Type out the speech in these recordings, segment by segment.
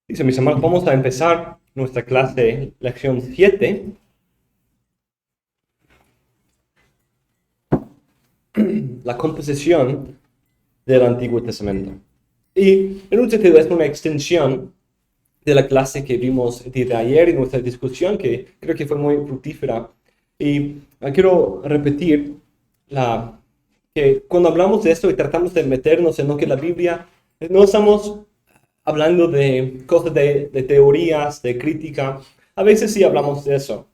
Dice, mis hermanos, vamos a empezar nuestra clase, lección 7, la composición del Antiguo Testamento. Y en un sentido es una extensión de la clase que vimos el día de ayer y nuestra discusión, que creo que fue muy fructífera. Y quiero repetir que cuando hablamos de esto y tratamos de meternos en lo que la Biblia, no estamos hablando de cosas de teorías, de crítica. A veces sí hablamos de eso.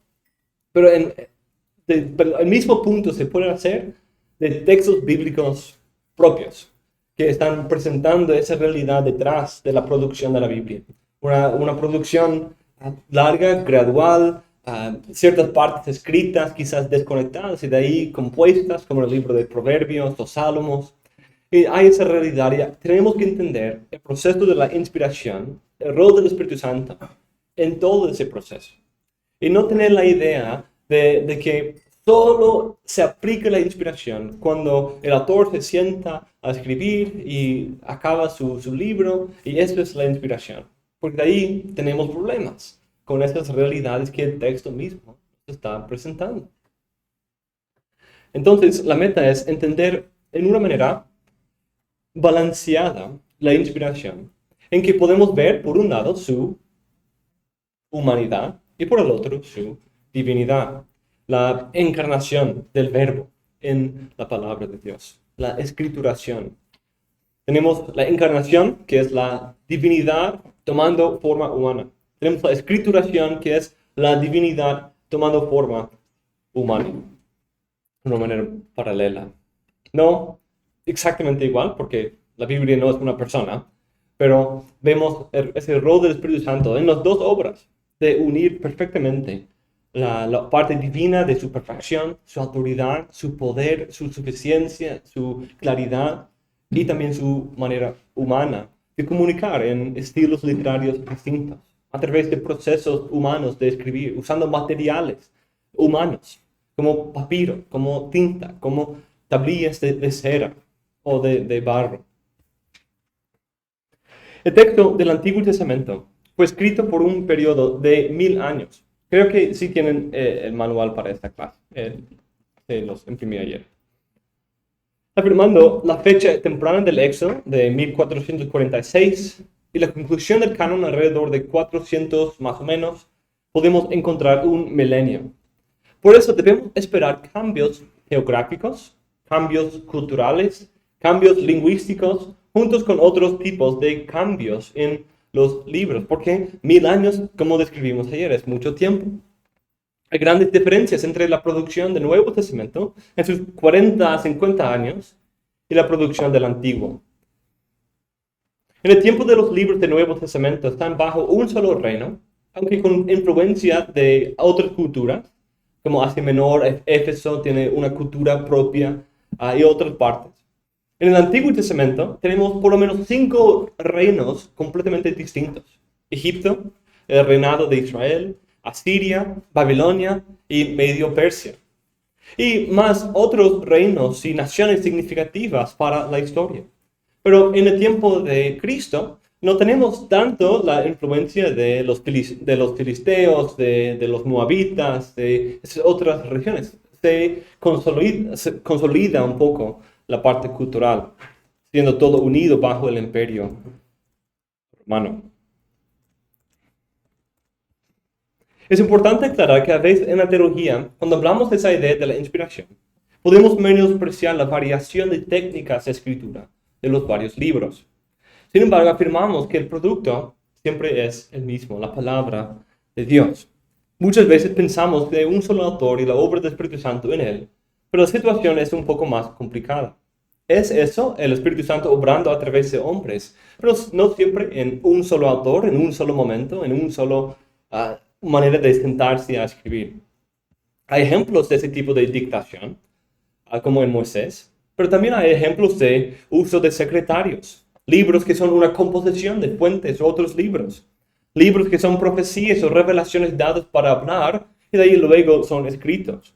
Pero el mismo punto se puede hacer de textos bíblicos propios, que están presentando esa realidad detrás de la producción de la Biblia. Una producción larga, gradual, ciertas partes escritas, quizás desconectadas, y de ahí compuestas, como el libro de Proverbios, los Salmos. Y hay esa realidad, y tenemos que entender el proceso de la inspiración, el rol del Espíritu Santo en todo ese proceso. Y no tener la idea de que solo se aplica la inspiración cuando el autor se sienta a escribir y acaba su libro, y eso es la inspiración. Porque de ahí tenemos problemas con esas realidades que el texto mismo está presentando. Entonces, la meta es entender en una manera balanceada la inspiración, en que podemos ver, por un lado, su humanidad y por el otro, su divinidad. La encarnación del verbo en la palabra de Dios, la escrituración. Tenemos la encarnación, que es la divinidad tomando forma humana. Tenemos la escrituración, que es la divinidad tomando forma humana, de una manera paralela. No exactamente igual, porque la Biblia no es una persona, pero vemos ese rol del Espíritu Santo en las dos obras, de unir perfectamente la parte divina de su perfección, su autoridad, su poder, su suficiencia, su claridad, y también su manera humana de comunicar en estilos literarios distintos, a través de procesos humanos de escribir, usando materiales humanos, como papiro, como tinta, como tablillas de cera o de barro. El texto del Antiguo Testamento fue escrito por un periodo de 1000 años. Creo que sí tienen el manual para esta clase. Se los imprimí ayer. Afirmando la fecha temprana del Éxodo de 1446 y la conclusión del canon alrededor de 400 más o menos, podemos encontrar un milenio. Por eso debemos esperar cambios geográficos, cambios culturales, cambios lingüísticos, juntos con otros tipos de cambios en los libros, porque 1000 años, como describimos ayer, es mucho tiempo. Hay grandes diferencias entre la producción del Nuevo Testamento en sus 40 a 50 años y la producción del Antiguo. En el tiempo de los libros del Nuevo Testamento están bajo un solo reino, aunque con influencia de otras culturas, como Asia Menor, Éfeso tiene una cultura propia y otras partes. En el Antiguo Testamento tenemos por lo menos 5 reinos completamente distintos. Egipto, el reinado de Israel, Asiria, Babilonia y Medio Persia. Y más otros reinos y naciones significativas para la historia. Pero en el tiempo de Cristo no tenemos tanto la influencia de los filisteos, de los moabitas, de esas otras regiones. Se consolida un poco la parte cultural, siendo todo unido bajo el imperio romano. Es importante aclarar que a veces en la teología, cuando hablamos de esa idea de la inspiración, podemos menospreciar la variación de técnicas de escritura de los varios libros. Sin embargo, afirmamos que el producto siempre es el mismo, la palabra de Dios. Muchas veces pensamos de un solo autor y la obra del Espíritu Santo en él, pero la situación es un poco más complicada. Es eso, el Espíritu Santo obrando a través de hombres, pero no siempre en un solo autor, en un solo momento, en un solo manera de sentarse a escribir. Hay ejemplos de ese tipo de dictación, como en Moisés, pero también hay ejemplos de uso de secretarios, libros que son una composición de fuentes o otros libros, libros que son profecías o revelaciones dadas para hablar y de ahí luego son escritos.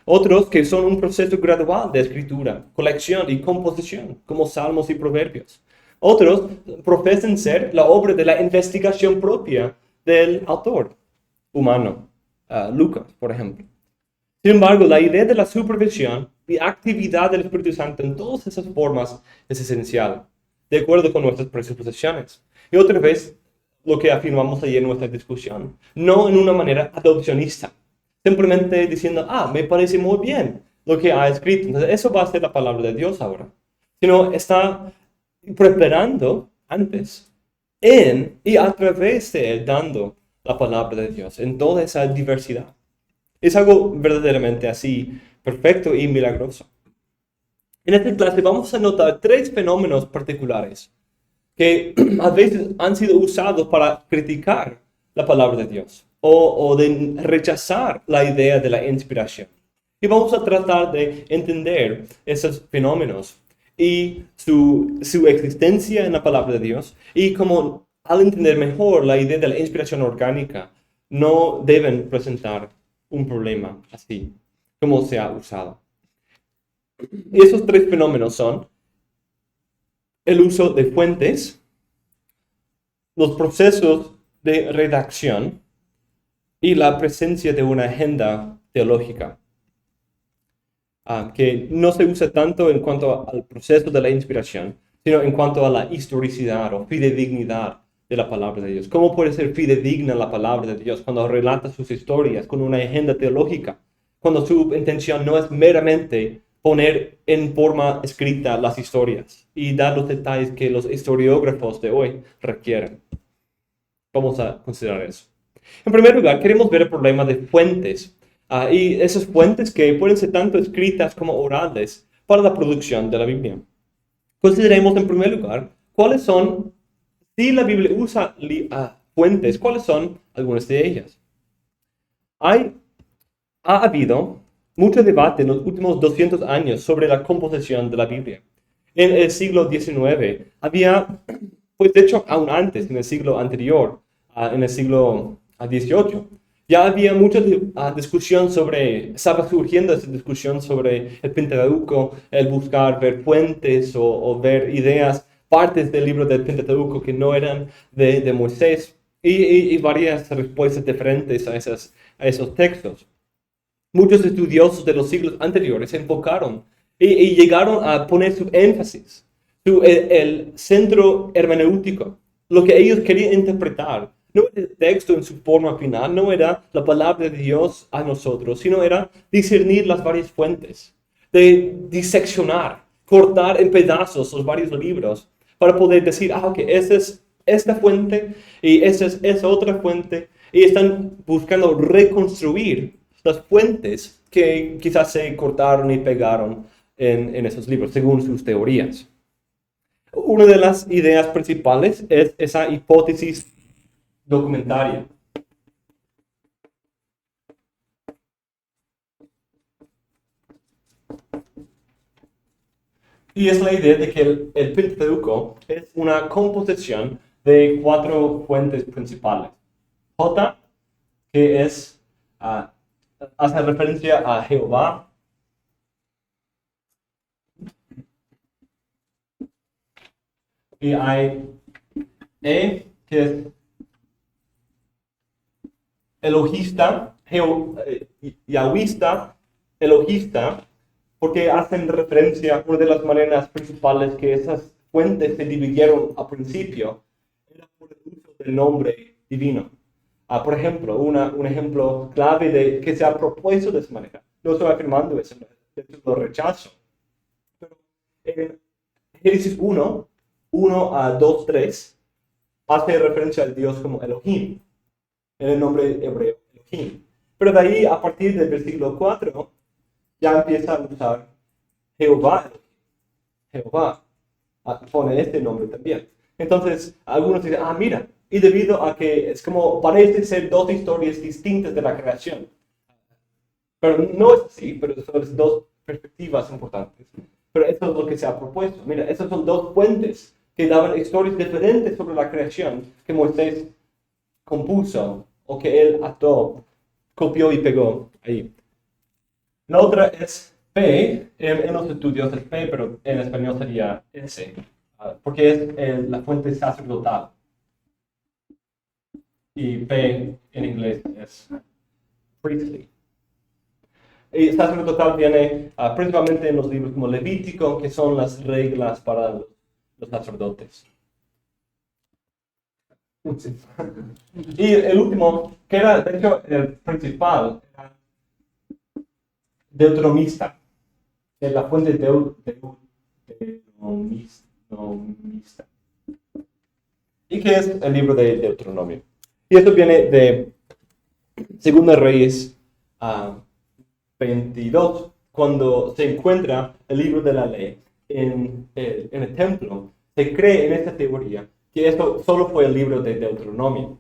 Otros que son un proceso gradual de escritura, colección y composición, como salmos y proverbios. Otros profesan ser la obra de la investigación propia del autor humano, Lucas, por ejemplo. Sin embargo, la idea de la supervisión y actividad del Espíritu Santo en todas esas formas es esencial, de acuerdo con nuestras presuposiciones. Y otra vez, lo que afirmamos ayer en nuestra discusión, no en una manera adopcionista, simplemente diciendo, me parece muy bien lo que ha escrito, entonces eso va a ser la palabra de Dios ahora, sino está preparando antes, en y a través de él, dando la palabra de Dios en toda esa diversidad. Es algo verdaderamente así, perfecto y milagroso. En esta clase vamos a notar 3 fenómenos particulares que a veces han sido usados para criticar la palabra de Dios o de rechazar la idea de la inspiración. Y vamos a tratar de entender esos fenómenos y su existencia en la palabra de Dios y cómo al entender mejor la idea de la inspiración orgánica no deben presentar un problema así como se ha usado. Y esos 3 fenómenos son el uso de fuentes, los procesos de redacción y la presencia de una agenda teológica, que no se usa tanto en cuanto al proceso de la inspiración, sino en cuanto a la historicidad o fidedignidad de la palabra de Dios. ¿Cómo puede ser fidedigna la palabra de Dios cuando relata sus historias con una agenda teológica? Cuando su intención no es meramente poner en forma escrita las historias y dar los detalles que los historiógrafos de hoy requieren. Vamos a considerar eso. En primer lugar, queremos ver el problema de fuentes. Y esas fuentes que pueden ser tanto escritas como orales para la producción de la Biblia. Consideremos en primer lugar cuáles son, si la Biblia usa fuentes, cuáles son algunas de ellas. Ha habido mucho debate en los últimos 200 años sobre la composición de la Biblia. En el siglo XIX había, pues de hecho aún antes, en el siglo anterior, en el siglo XVIII, ya había mucha discusión estaba surgiendo esa discusión sobre el Pentateuco, el buscar ver fuentes o ver ideas, partes del libro del Pentateuco que no eran de Moisés, y varias respuestas diferentes a esos textos. Muchos estudiosos de los siglos anteriores se enfocaron y llegaron a poner su énfasis, el centro hermenéutico, lo que ellos querían interpretar. No era el texto en su forma final, no era la palabra de Dios a nosotros, sino era discernir las varias fuentes, de diseccionar, cortar en pedazos los varios libros para poder decir, ok, esa es esta fuente y esa es esa otra fuente, y están buscando reconstruir las fuentes que quizás se cortaron y pegaron en esos libros, según sus teorías. Una de las ideas principales es esa hipótesis documentaria. Y es la idea de que el Pentateuco es una composición de 4 fuentes principales. J, que hace referencia a Jehová. Y hay E, que es elogista, yahwista, elogista, porque hacen referencia a una de las maneras principales que esas fuentes se dividieron al principio, era por el uso del nombre divino. Por ejemplo, un ejemplo clave de que se ha propuesto de esa manera. No estoy afirmando eso, de hecho lo rechazo. Pero en Génesis 1 a 2, 3, hace referencia al Dios como Elohim, en el nombre hebreo Elohim. Pero de ahí, a partir del versículo 4, ya empieza a usar Jehová. Jehová pone este nombre también. Entonces, algunos dicen, mira, y debido a que es como parece ser 2 historias distintas de la creación. Pero no es así, pero son 2 perspectivas importantes. Pero eso es lo que se ha propuesto. Mira, esas son 2 fuentes que daban historias diferentes sobre la creación que Moisés compuso o que él ató, copió y pegó ahí. La otra es P, en los estudios es P, pero en español sería S, porque es la fuente sacerdotal. Y P en inglés es priestly. Y sacerdotal viene principalmente en los libros como Levítico, que son las reglas para los sacerdotes. Y el último, que era de hecho el principal, era deuteronomista. Es la fuente deuteronomista. ¿Y qué es el libro de Deuteronomio? Y esto viene de Segunda Reyes 22, cuando se encuentra el libro de la ley en el templo. Se cree en esta teoría que esto solo fue el libro de Deuteronomio,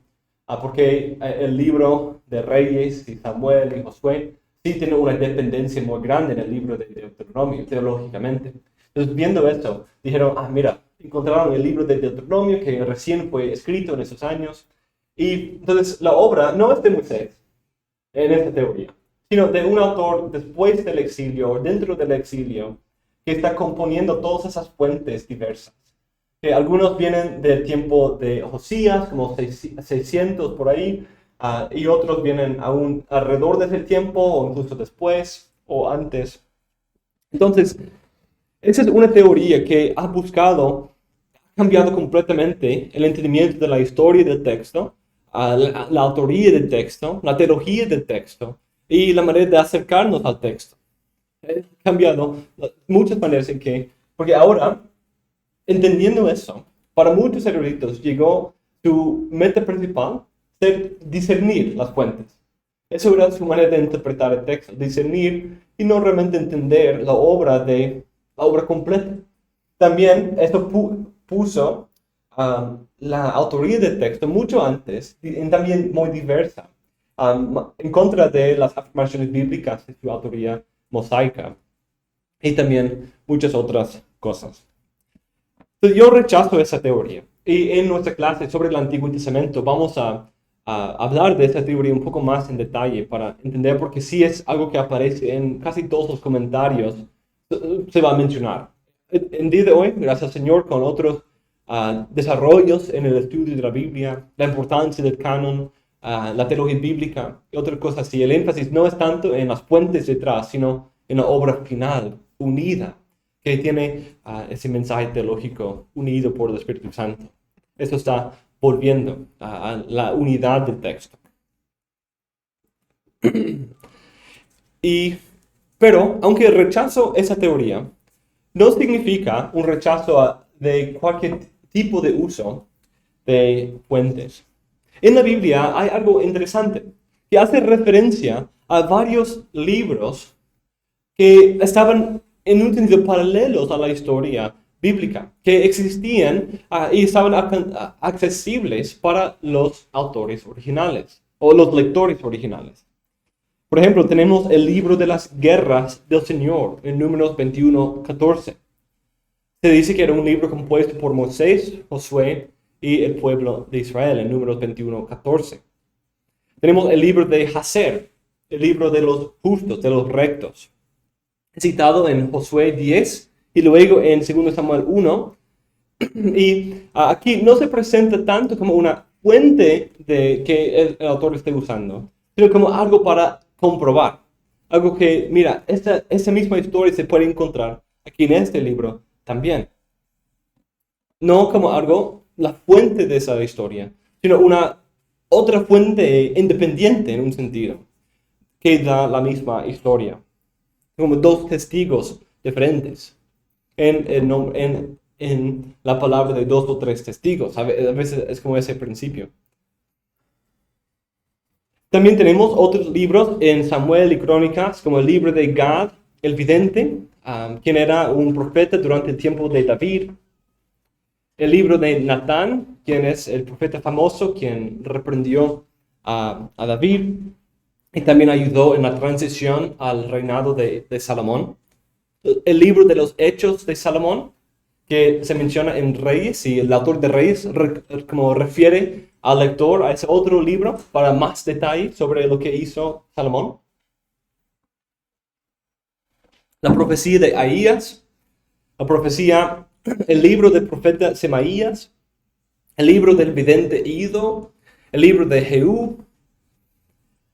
porque el libro de Reyes y Samuel y Josué sí tiene una dependencia muy grande en el libro de Deuteronomio, teológicamente. Entonces, viendo esto, dijeron, mira, encontraron el libro de Deuteronomio que recién fue escrito en esos años. Y entonces la obra no es de Moisés, en esta teoría, sino de un autor después del exilio, o dentro del exilio, que está componiendo todas esas fuentes diversas. Que algunos vienen del tiempo de Josías, como 600 por ahí, y otros vienen aún alrededor de ese tiempo, o incluso después, o antes. Entonces, esa es una teoría que ha cambiado completamente el entendimiento de la historia del texto, la autoría del texto, la teología del texto y la manera de acercarnos al texto. Ha cambiado muchas maneras en que, porque ahora, entendiendo eso, para muchos eruditos llegó su meta principal, ser discernir las fuentes. Eso era su manera de interpretar el texto, discernir y no realmente entender la obra completa. También esto puso la autoría del texto mucho antes, y también muy diversa, en contra de las afirmaciones bíblicas de su autoría mosaica y también muchas otras cosas. Entonces, yo rechazo esa teoría. Y en nuestra clase sobre el Antiguo Testamento vamos a hablar de esa teoría un poco más en detalle para entender, porque sí es algo que aparece en casi todos los comentarios, se va a mencionar. En día de hoy, gracias al Señor, con otros desarrollos en el estudio de la Biblia, la importancia del canon, la teología bíblica y otras cosas así. El énfasis no es tanto en las fuentes detrás, sino en la obra final, unida, que tiene ese mensaje teológico unido por el Espíritu Santo. Esto está volviendo a la unidad del texto. Pero, aunque rechazo esa teoría, no significa un rechazo de cualquier tipo de uso de fuentes. En la Biblia hay algo interesante que hace referencia a varios libros que estaban en un sentido paralelos a la historia bíblica, que existían y estaban accesibles para los autores originales o los lectores originales. Por ejemplo, tenemos el libro de las guerras del Señor en Números 21:14. Se dice que era un libro compuesto por Moisés, Josué y el pueblo de Israel en Números 21:14. Tenemos el libro de Jacer, el libro de los justos, de los rectos, citado en Josué 10 y luego en 2 Samuel 1. Y aquí no se presenta tanto como una fuente que el autor esté usando, sino como algo para comprobar. Algo que, mira, esa misma historia se puede encontrar aquí en este libro también. No como algo, la fuente de esa historia, sino una otra fuente independiente en un sentido, que da la misma historia. Como dos testigos diferentes en la palabra de dos o tres testigos. A veces es como ese principio. También tenemos otros libros en Samuel y Crónicas, como el libro de Gad, el vidente, quien era un profeta durante el tiempo de David. El libro de Natán, quien es el profeta famoso, quien reprendió a David y también ayudó en la transición al reinado de Salomón. El libro de los Hechos de Salomón, que se menciona en Reyes, y el autor de Reyes como refiere al lector a ese otro libro para más detalle sobre lo que hizo Salomón. la profecía de Ahías, la profecía, el libro del profeta Semaías, el libro del vidente Ido, el libro de Jehú.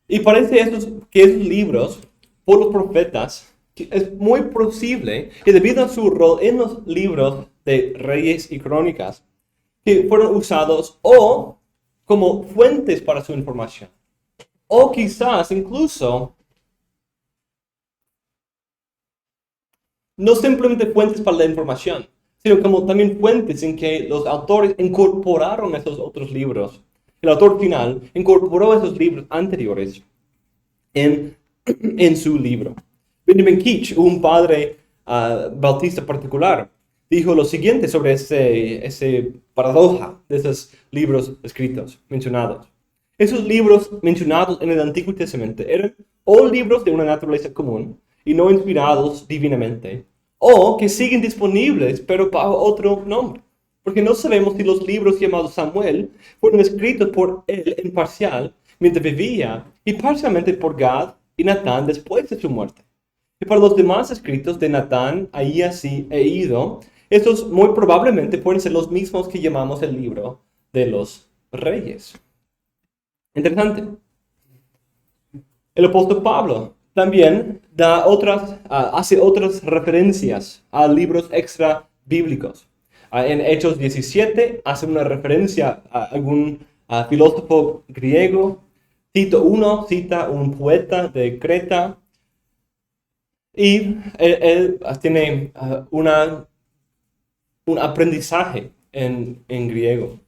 Y parece que esos libros, por los profetas, es muy posible que debido a su rol en los libros de Reyes y Crónicas, que fueron usados o como fuentes para su información, o quizás incluso no simplemente fuentes para la información, sino como también fuentes en que los autores incorporaron esos otros libros. El autor final incorporó esos libros anteriores en, en su libro. Benjamin Keach, un padre bautista particular, dijo lo siguiente sobre ese paradoja de esos libros escritos, mencionados. Esos libros mencionados en el Antiguo Testamento eran o libros de una naturaleza común y no inspirados divinamente, o que siguen disponibles pero bajo otro nombre. Porque no sabemos si los libros llamados Samuel fueron escritos por él en parcial mientras vivía y parcialmente por Gad y Natán después de su muerte. Y para los demás escritos de Natán, Ahías e Ido, estos muy probablemente pueden ser los mismos que llamamos el libro de los reyes. Interesante. El apóstol Pablo también hace otras referencias a libros extra bíblicos. En Hechos 17 hace una referencia a algún filósofo griego. Tito 1 cita un poeta de Creta. Y él tiene un aprendizaje en griego.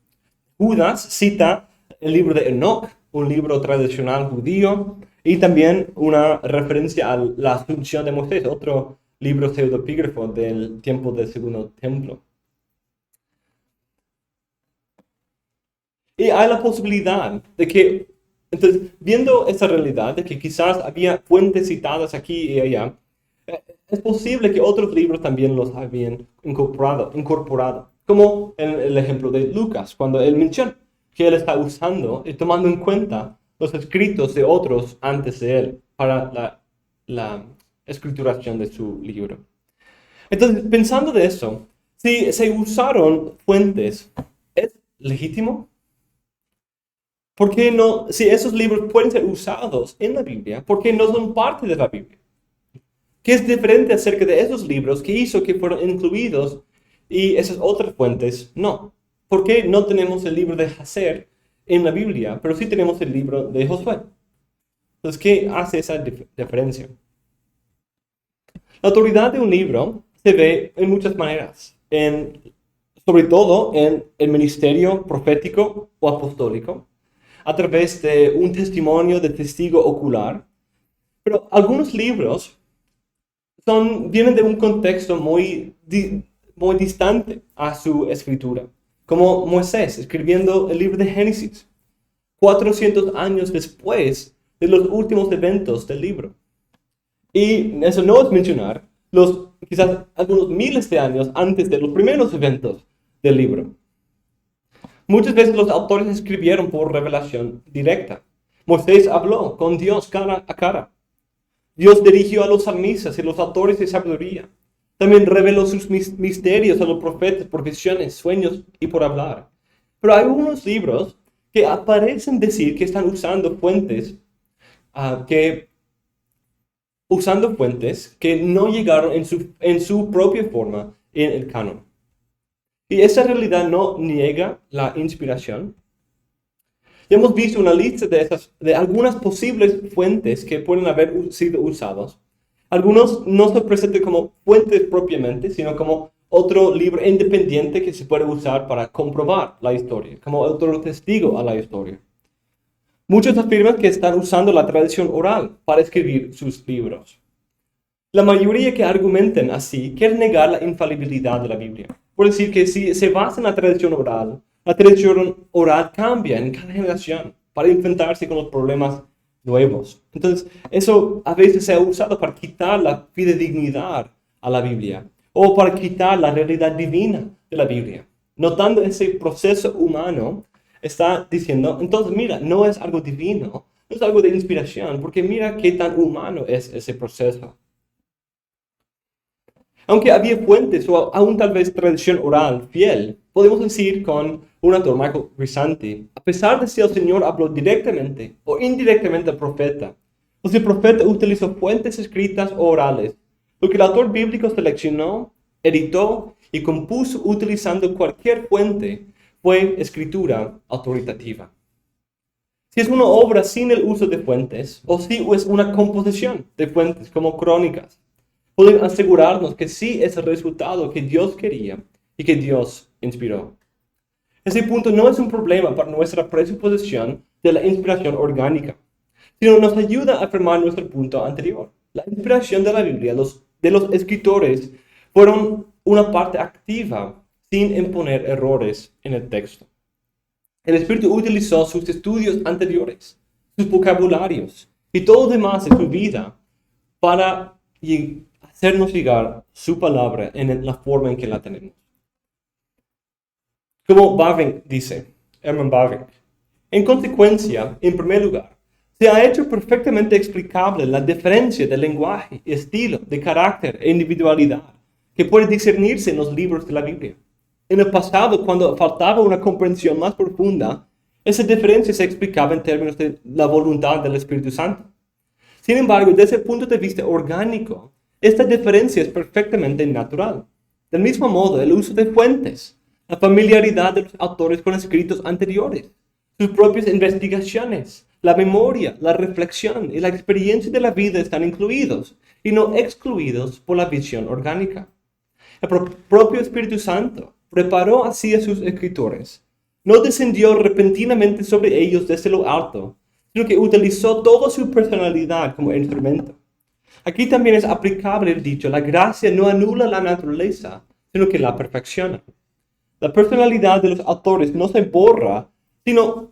Judas cita el libro de Enoch, un libro tradicional judío, y también una referencia a la Asunción de Moisés, otro libro pseudopígrafo del tiempo del Segundo Templo. Y hay la posibilidad de que, entonces, viendo esa realidad de que quizás había fuentes citadas aquí y allá, es posible que otros libros también los habían incorporado, como en el ejemplo de Lucas, cuando él menciona que él está usando y tomando en cuenta los escritos de otros antes de él para la escrituración de su libro. Entonces, pensando de eso, si se usaron fuentes, ¿es legítimo? ¿Por qué no, si esos libros pueden ser usados en la Biblia, por qué no son parte de la Biblia? ¿Qué es diferente acerca de esos libros que hizo que fueron incluidos y esas otras fuentes no? ¿Por qué no tenemos el libro de Hazer en la Biblia, pero sí tenemos el libro de Josué? Entonces, ¿qué hace esa diferencia? La autoridad de un libro se ve en muchas maneras, sobre todo en el ministerio profético o apostólico, a través de un testimonio de testigo ocular, pero algunos libros vienen de un contexto muy distante a su escritura, como Moisés escribiendo el libro de Génesis, 400 años después de los últimos eventos del libro. Y eso no es mencionar quizás algunos miles de años antes de los primeros eventos del libro. Muchas veces los autores escribieron por revelación directa. Moisés habló con Dios cara a cara. Dios dirigió a los salmistas y los autores de sabiduría. También reveló sus misterios a los profetas por visiones, sueños y por hablar. Pero hay unos libros que parecen decir que están usando fuentes que no llegaron en su propia forma en el canon. Y esa realidad no niega la inspiración. Ya hemos visto una lista de algunas posibles fuentes que pueden haber sido usados. Algunos no se presentan como fuentes propiamente, sino como otro libro independiente que se puede usar para comprobar la historia, como otro testigo a la historia. Muchos afirman que están usando la tradición oral para escribir sus libros. La mayoría que argumentan así quieren negar la infalibilidad de la Biblia. Por decir que si se basa en la tradición oral cambia en cada generación para enfrentarse con los problemas nuevos. Entonces, eso a veces se ha usado para quitar la fidedignidad a la Biblia o para quitar la realidad divina de la Biblia. Notando ese proceso humano, está diciendo, entonces mira, no es algo divino, no es algo de inspiración, porque mira qué tan humano es ese proceso. Aunque había fuentes o aún tal vez tradición oral fiel, podemos decir con un autor, Michael Grisanti, a pesar de si el Señor habló directamente o indirectamente al profeta, o si el profeta utilizó fuentes escritas o orales, lo que el autor bíblico seleccionó, editó y compuso utilizando cualquier fuente fue escritura autoritativa. Si es una obra sin el uso de fuentes, o si es una composición de fuentes como crónicas, podemos asegurarnos que sí es el resultado que Dios quería y que Dios inspiró. Ese punto no es un problema para nuestra presuposición de la inspiración orgánica, sino nos ayuda a afirmar nuestro punto anterior. La inspiración de la Biblia, de los escritores, fueron una parte activa sin imponer errores en el texto. El Espíritu utilizó sus estudios anteriores, sus vocabularios y todo lo demás de su vida para hacernos llegar su palabra en la forma en que la tenemos. Como Bavinck dice, Herman Bavinck, en consecuencia, en primer lugar, se ha hecho perfectamente explicable la diferencia de lenguaje, estilo, de carácter e individualidad que puede discernirse en los libros de la Biblia. En el pasado, cuando faltaba una comprensión más profunda, esa diferencia se explicaba en términos de la voluntad del Espíritu Santo. Sin embargo, desde el punto de vista orgánico, esta diferencia es perfectamente natural. Del mismo modo, el uso de fuentes, la familiaridad de los autores con escritos anteriores, sus propias investigaciones, la memoria, la reflexión y la experiencia de la vida están incluidos y no excluidos por la visión orgánica. El propio Espíritu Santo preparó así a sus escritores. No descendió repentinamente sobre ellos desde lo alto, sino que utilizó toda su personalidad como instrumento. Aquí también es aplicable el dicho, la gracia no anula la naturaleza, sino que la perfecciona. La personalidad de los autores no se borra, sino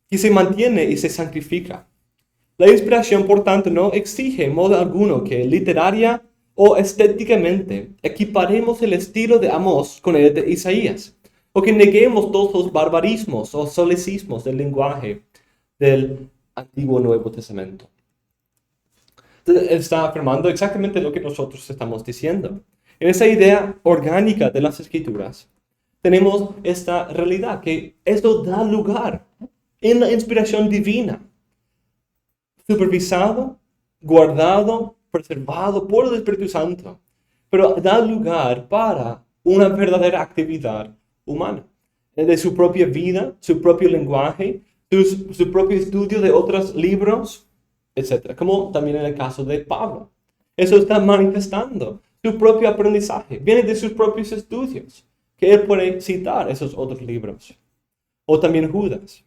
que se mantiene y se santifica. La inspiración, por tanto, no exige en modo alguno que literaria o estéticamente equiparemos el estilo de Amós con el de Isaías, o que neguemos todos los barbarismos o solecismos del lenguaje del Antiguo y Nuevo Testamento. Está afirmando exactamente lo que nosotros estamos diciendo. En esa idea orgánica de las Escrituras, tenemos esta realidad, que esto da lugar en la inspiración divina, supervisado, guardado, preservado por el Espíritu Santo, pero da lugar para una verdadera actividad humana, de su propia vida, su propio lenguaje, su propio estudio de otros libros, etc. Como también en el caso de Pablo. Eso está manifestando su propio aprendizaje, viene de sus propios estudios, que él puede citar esos otros libros. O también Judas.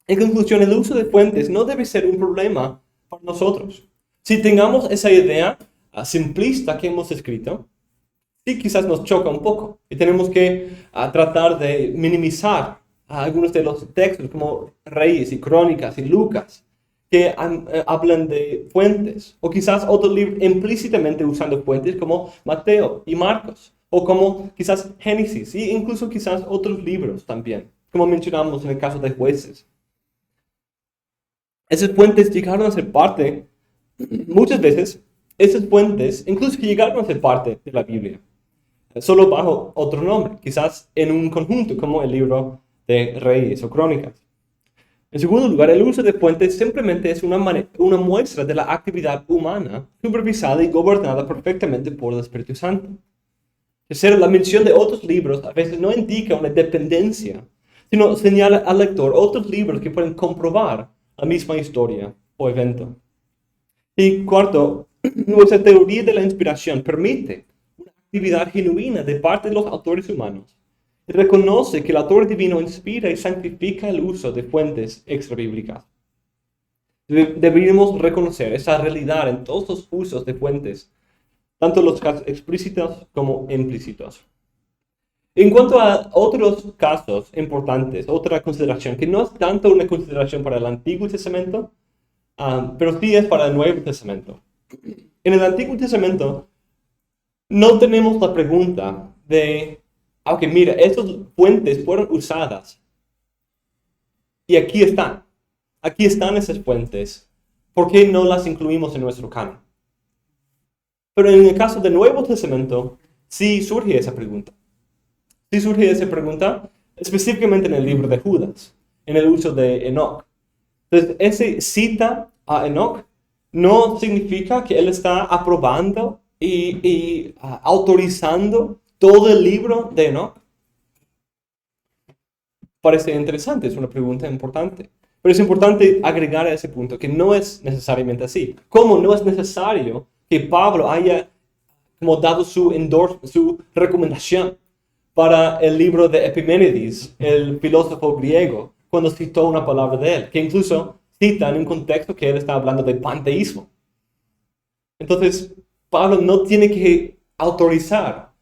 En conclusión, el uso de fuentes no debe ser un problema para nosotros. Si tengamos esa idea simplista que hemos escrito, sí quizás nos choca un poco y tenemos que tratar de minimizar algunos de los textos como Reyes y Crónicas y Lucas que hablan de fuentes, o quizás otros libros implícitamente usando fuentes como Mateo y Marcos, o como quizás Génesis, e incluso quizás otros libros también, como mencionamos en el caso de Jueces. Esas fuentes llegaron a ser parte, muchas veces, esas fuentes incluso llegaron a ser parte de la Biblia, solo bajo otro nombre, quizás en un conjunto como el libro de Reyes o Crónicas. En segundo lugar, el uso de fuentes simplemente es una muestra de la actividad humana supervisada y gobernada perfectamente por el Espíritu Santo. Tercero, la mención de otros libros a veces no indica una dependencia, sino señala al lector otros libros que pueden comprobar la misma historia o evento. Y cuarto, nuestra teoría de la inspiración permite una actividad genuina de parte de los autores humanos. Reconoce que el autor divino inspira y santifica el uso de fuentes extrabíblicas. Deberíamos reconocer esa realidad en todos los usos de fuentes, tanto los casos explícitos como implícitos. En cuanto a otros casos importantes, otra consideración, que no es tanto una consideración para el Antiguo Testamento, pero sí es para el Nuevo Testamento. En el Antiguo Testamento no tenemos la pregunta de aunque mira, estas fuentes fueron usadas. Y aquí están. Aquí están esas fuentes. ¿Por qué no las incluimos en nuestro canon? Pero en el caso del Nuevo Testamento, sí surge esa pregunta. Sí surge esa pregunta específicamente en el libro de Judas, en el uso de Enoch. Entonces, ese cita a Enoch no significa que él está aprobando y autorizando todo el libro de Enoch. Parece interesante, es una pregunta importante. Pero es importante agregar a ese punto que no es necesariamente así. ¿Cómo no es necesario que Pablo haya como dado su recomendación para el libro de Epimenides, el filósofo griego, cuando citó una palabra de él, que incluso cita en un contexto que él está hablando de panteísmo? Entonces, Pablo no tiene que autorizar,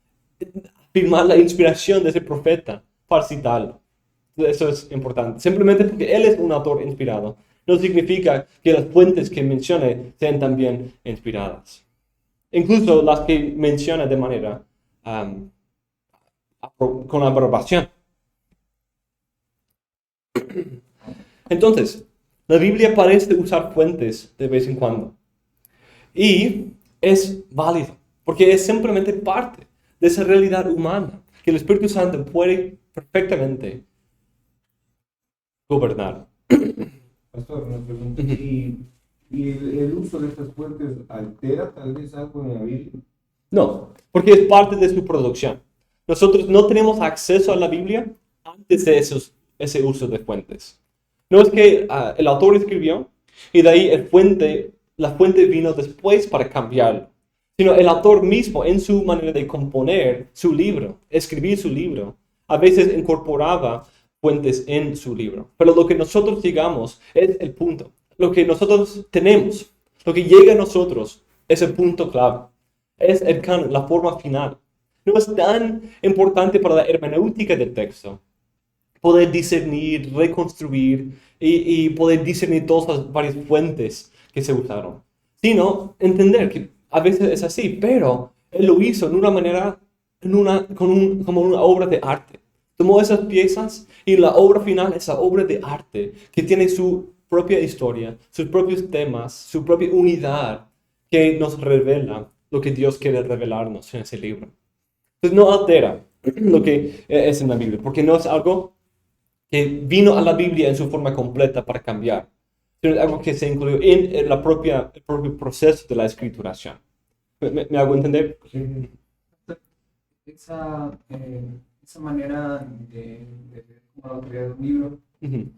firmar la inspiración de ese profeta para citarlo. Eso es importante. Simplemente porque él es un autor inspirado, no significa que las fuentes que mencione sean también inspiradas. Incluso las que menciona de manera con aprobación. Entonces, la Biblia parece usar fuentes de vez en cuando. Y es válido, porque es simplemente parte de esa realidad humana que el Espíritu Santo puede perfectamente gobernar. Pastor, una pregunta. ¿Y el uso de estas fuentes altera tal vez algo en la Biblia? No, porque es parte de su producción. Nosotros no tenemos acceso a la Biblia antes de ese uso de fuentes. No es que el autor escribió y de ahí la fuente vino después para cambiarlo, sino el autor mismo en su manera de componer su libro, escribir su libro, a veces incorporaba fuentes en su libro. Pero lo que nosotros digamos es el punto. Lo que nosotros tenemos, lo que llega a nosotros es el punto clave. Es el canon, la forma final. No es tan importante para la hermenéutica del texto poder discernir, reconstruir y poder discernir todas las varias fuentes que se usaron, sino entender que a veces es así, pero él lo hizo en una manera, como una obra de arte. Tomó esas piezas y la obra final, esa obra de arte que tiene su propia historia, sus propios temas, su propia unidad que nos revela lo que Dios quiere revelarnos en ese libro. Entonces no altera lo que es en la Biblia, porque no es algo que vino a la Biblia en su forma completa para cambiar, sino es algo que se incluyó en el propio proceso de la escrituración. ¿Me hago entender? Sí. Esa manera de ver como la autoridad de un libro, Ujú,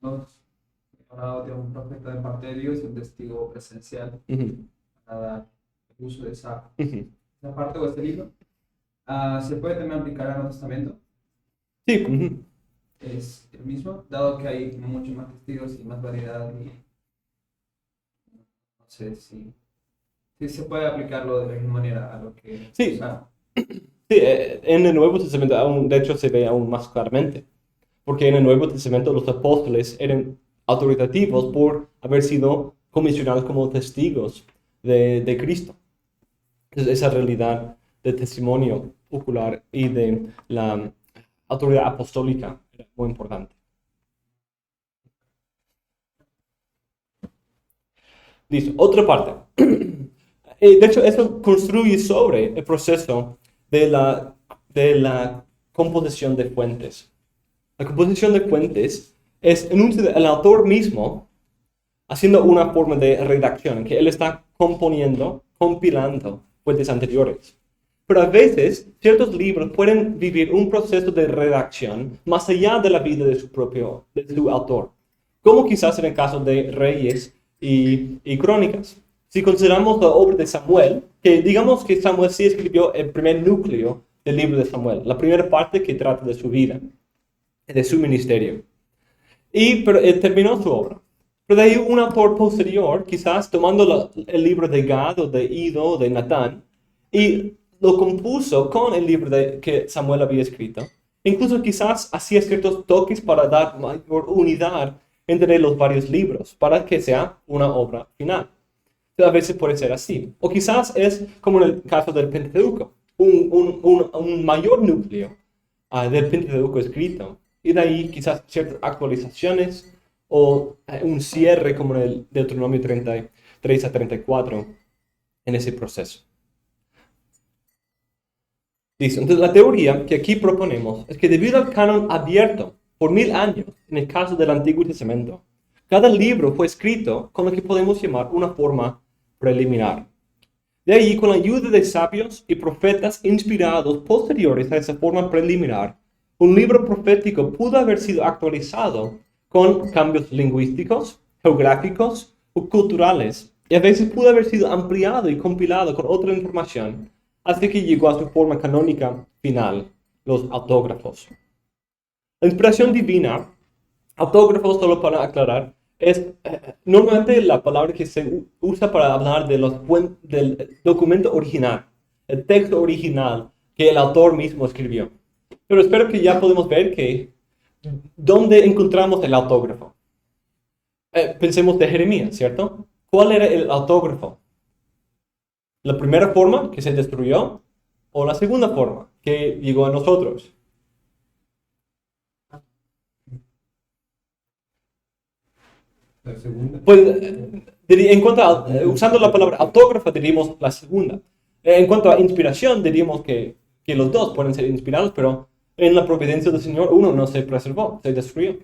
nos hablado de un profeta de parte de Dios y un testigo presencial ujú, para dar el uso de ujú. esa parte o este libro. Se puede también aplicar al Nuevo Testamento, Sí, ujú. es el mismo, dado que hay muchos más testigos y más variedad y no sé si se puede aplicarlo de la misma manera a lo que Sí, usaron. sí, en el Nuevo Testamento de hecho se ve aún más claramente, porque en el Nuevo Testamento los apóstoles eran autoritativos por haber sido comisionados como testigos de Cristo. Entonces, esa realidad de testimonio ocular y de la autoridad apostólica era muy importante. Listo, otra parte. De hecho, eso construye sobre el proceso de la composición de fuentes. La composición de fuentes es el autor mismo haciendo una forma de redacción, en que él está componiendo, compilando fuentes anteriores. Pero a veces, ciertos libros pueden vivir un proceso de redacción más allá de la vida de su autor, como quizás en el caso de Reyes y Crónicas. Si consideramos la obra de Samuel, que digamos que Samuel sí escribió el primer núcleo del libro de Samuel, la primera parte que trata de su vida, de su ministerio. Pero terminó su obra. Pero de ahí un autor posterior, quizás tomando el libro de Gad o de Ido o de Natán, y lo compuso con el libro que Samuel había escrito. Incluso quizás hacía ciertos toques para dar mayor unidad entre los varios libros, para que sea una obra final. A veces puede ser así. O quizás es como en el caso del Pentateuco, un mayor núcleo del Pentateuco escrito. Y de ahí quizás ciertas actualizaciones o un cierre como en el Deuteronomio 33 a 34 en ese proceso. Listo. Entonces, la teoría que aquí proponemos es que debido al canon abierto por 1000 años, en el caso del Antiguo Testamento, cada libro fue escrito con lo que podemos llamar una forma preliminar. De ahí, con la ayuda de sabios y profetas inspirados posteriores a esa forma preliminar, un libro profético pudo haber sido actualizado con cambios lingüísticos, geográficos o culturales, y a veces pudo haber sido ampliado y compilado con otra información, hasta que llegó a su forma canónica final, los autógrafos. La inspiración divina, autógrafos, solo para aclarar, es normalmente la palabra que se usa para hablar de del documento original, el texto original que el autor mismo escribió. Pero espero que ya podemos ver que ¿dónde encontramos el autógrafo? Pensemos de Jeremías, ¿cierto? ¿Cuál era el autógrafo? ¿La primera forma que se destruyó o la segunda forma que llegó a nosotros? La segunda. Pues, en cuanto a, usando la palabra autógrafo, diríamos la segunda. En cuanto a inspiración, diríamos que los dos pueden ser inspirados, pero en la providencia del Señor uno no se preservó, se destruyó.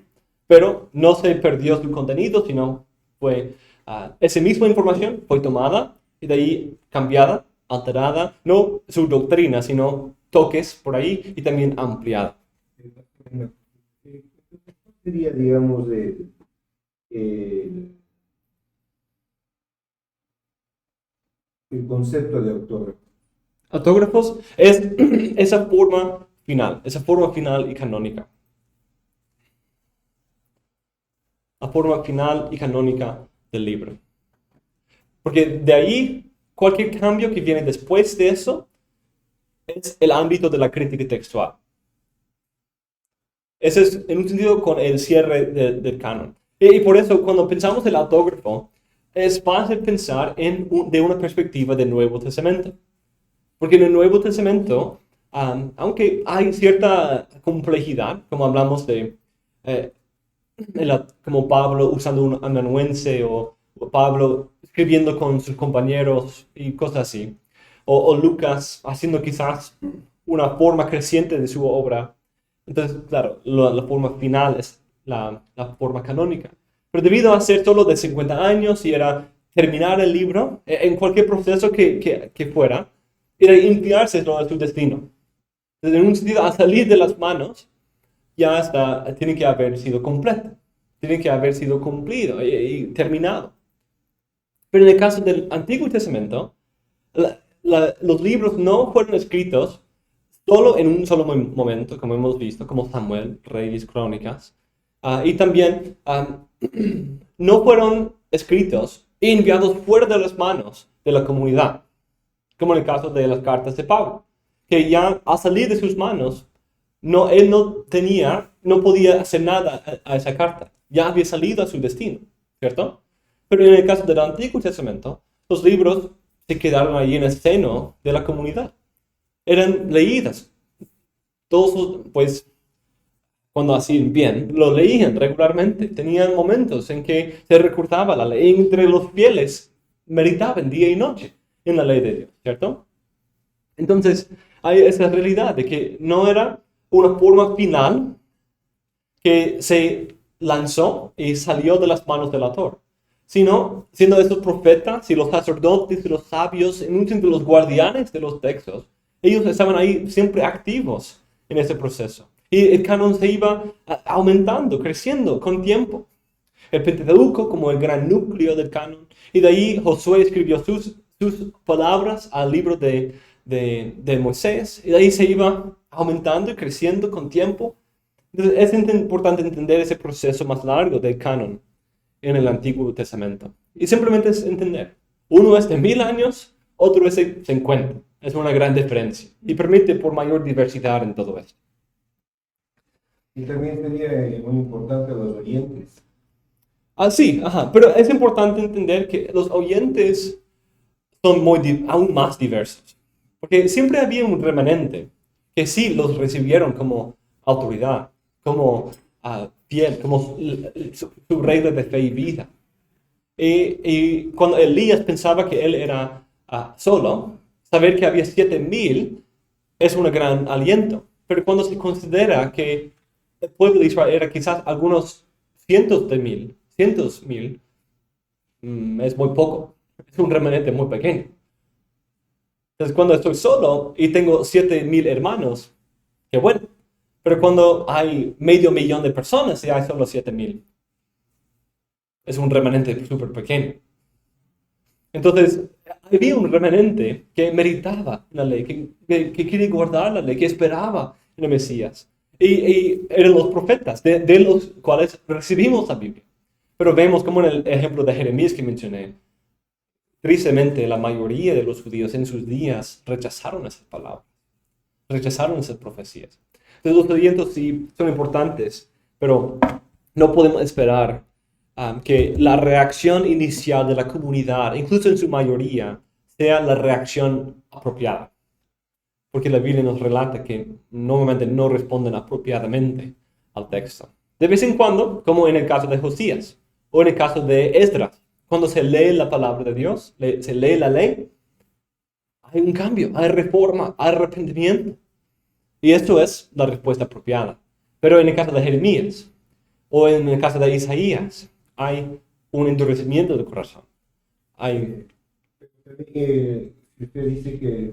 Pero no se perdió su contenido, sino fue esa misma información fue tomada y de ahí cambiada, alterada, no su doctrina, sino toques por ahí y también ampliada. Sería, digamos, el concepto de autógrafo. Autógrafos es esa forma final y canónica. La forma final y canónica del libro. Porque de ahí, cualquier cambio que viene después de eso es el ámbito de la crítica textual. Ese es, en un sentido, con el cierre del canon. Y por eso, cuando pensamos en el autógrafo, es fácil pensar de una perspectiva del Nuevo Testamento. Porque en el Nuevo Testamento, aunque hay cierta complejidad, como hablamos de, como Pablo usando un amanuense o Pablo escribiendo con sus compañeros y cosas así, o Lucas haciendo quizás una forma creciente de su obra. Entonces, claro, la forma final es la forma canónica. Pero debido a ser solo de 50 años y era terminar el libro, en cualquier proceso que fuera, era iniciarse sobre su destino. Entonces, en un sentido, al salir de las manos, ya tiene que haber sido completo, tiene que haber sido cumplido y terminado. Pero en el caso del Antiguo Testamento, los libros no fueron escritos solo en un solo momento, como hemos visto, como Samuel, Reyes, Crónicas, y también no fueron escritos y enviados fuera de las manos de la comunidad, como en el caso de las cartas de Pablo, que ya al salir de sus manos, él no podía hacer nada a esa carta, ya había salido a su destino, ¿cierto? Pero en el caso del Antiguo Testamento, los libros se quedaron ahí en el seno de la comunidad. Eran leídas. Todos, pues, cuando hacían bien, lo leían regularmente. Tenían momentos en que se recordaba la ley. Entre los fieles meditaban día y noche en la ley de Dios, ¿cierto? Entonces, hay esa realidad de que no era una forma final que se lanzó y salió de las manos del autor, sino siendo esos profetas y los sacerdotes y los sabios, en un sentido los guardianes de los textos, ellos estaban ahí siempre activos en ese proceso. Y el canon se iba aumentando, creciendo con tiempo. El Pentateuco como el gran núcleo del canon. Y de ahí Josué escribió sus palabras al libro de Moisés. Y de ahí se iba aumentando y creciendo con tiempo. Entonces es importante entender ese proceso más largo del canon en el Antiguo Testamento. Y simplemente es entender. Uno es de 1000 años, otro es de 50. Es una gran diferencia. Y permite por mayor diversidad en todo esto. Y también sería muy importante los oyentes. Sí, pero es importante entender que los oyentes son aún más diversos. Porque siempre había un remanente que sí los recibieron como autoridad, como fiel, como su regla de fe y vida. Y cuando Elías pensaba que él era solo, saber que había 7,000 es un gran aliento. Pero cuando se considera que el pueblo de Israel era quizás algunos cientos mil, es muy poco. Es un remanente muy pequeño. Entonces, cuando estoy solo y tengo 7,000 hermanos, qué bueno. Pero cuando hay 500,000 de personas y hay solo 7,000, es un remanente súper pequeño. Entonces, había un remanente que meditaba la ley, que quería guardar la ley, que esperaba en el Mesías. Y eran los profetas, de los cuales recibimos la Biblia. Pero vemos como en el ejemplo de Jeremías que mencioné, tristemente la mayoría de los judíos en sus días rechazaron esas palabras, rechazaron esas profecías. Entonces los alientos sí son importantes, pero no podemos esperar que la reacción inicial de la comunidad, incluso en su mayoría, sea la reacción apropiada. Porque la Biblia nos relata que normalmente no responden apropiadamente al texto. De vez en cuando, como en el caso de Josías, o en el caso de Esdras, cuando se lee la palabra de Dios, se lee la ley, hay un cambio, hay reforma, hay arrepentimiento. Y esto es la respuesta apropiada. Pero en el caso de Jeremías, o en el caso de Isaías, hay un endurecimiento del corazón. Hay... Si usted dice que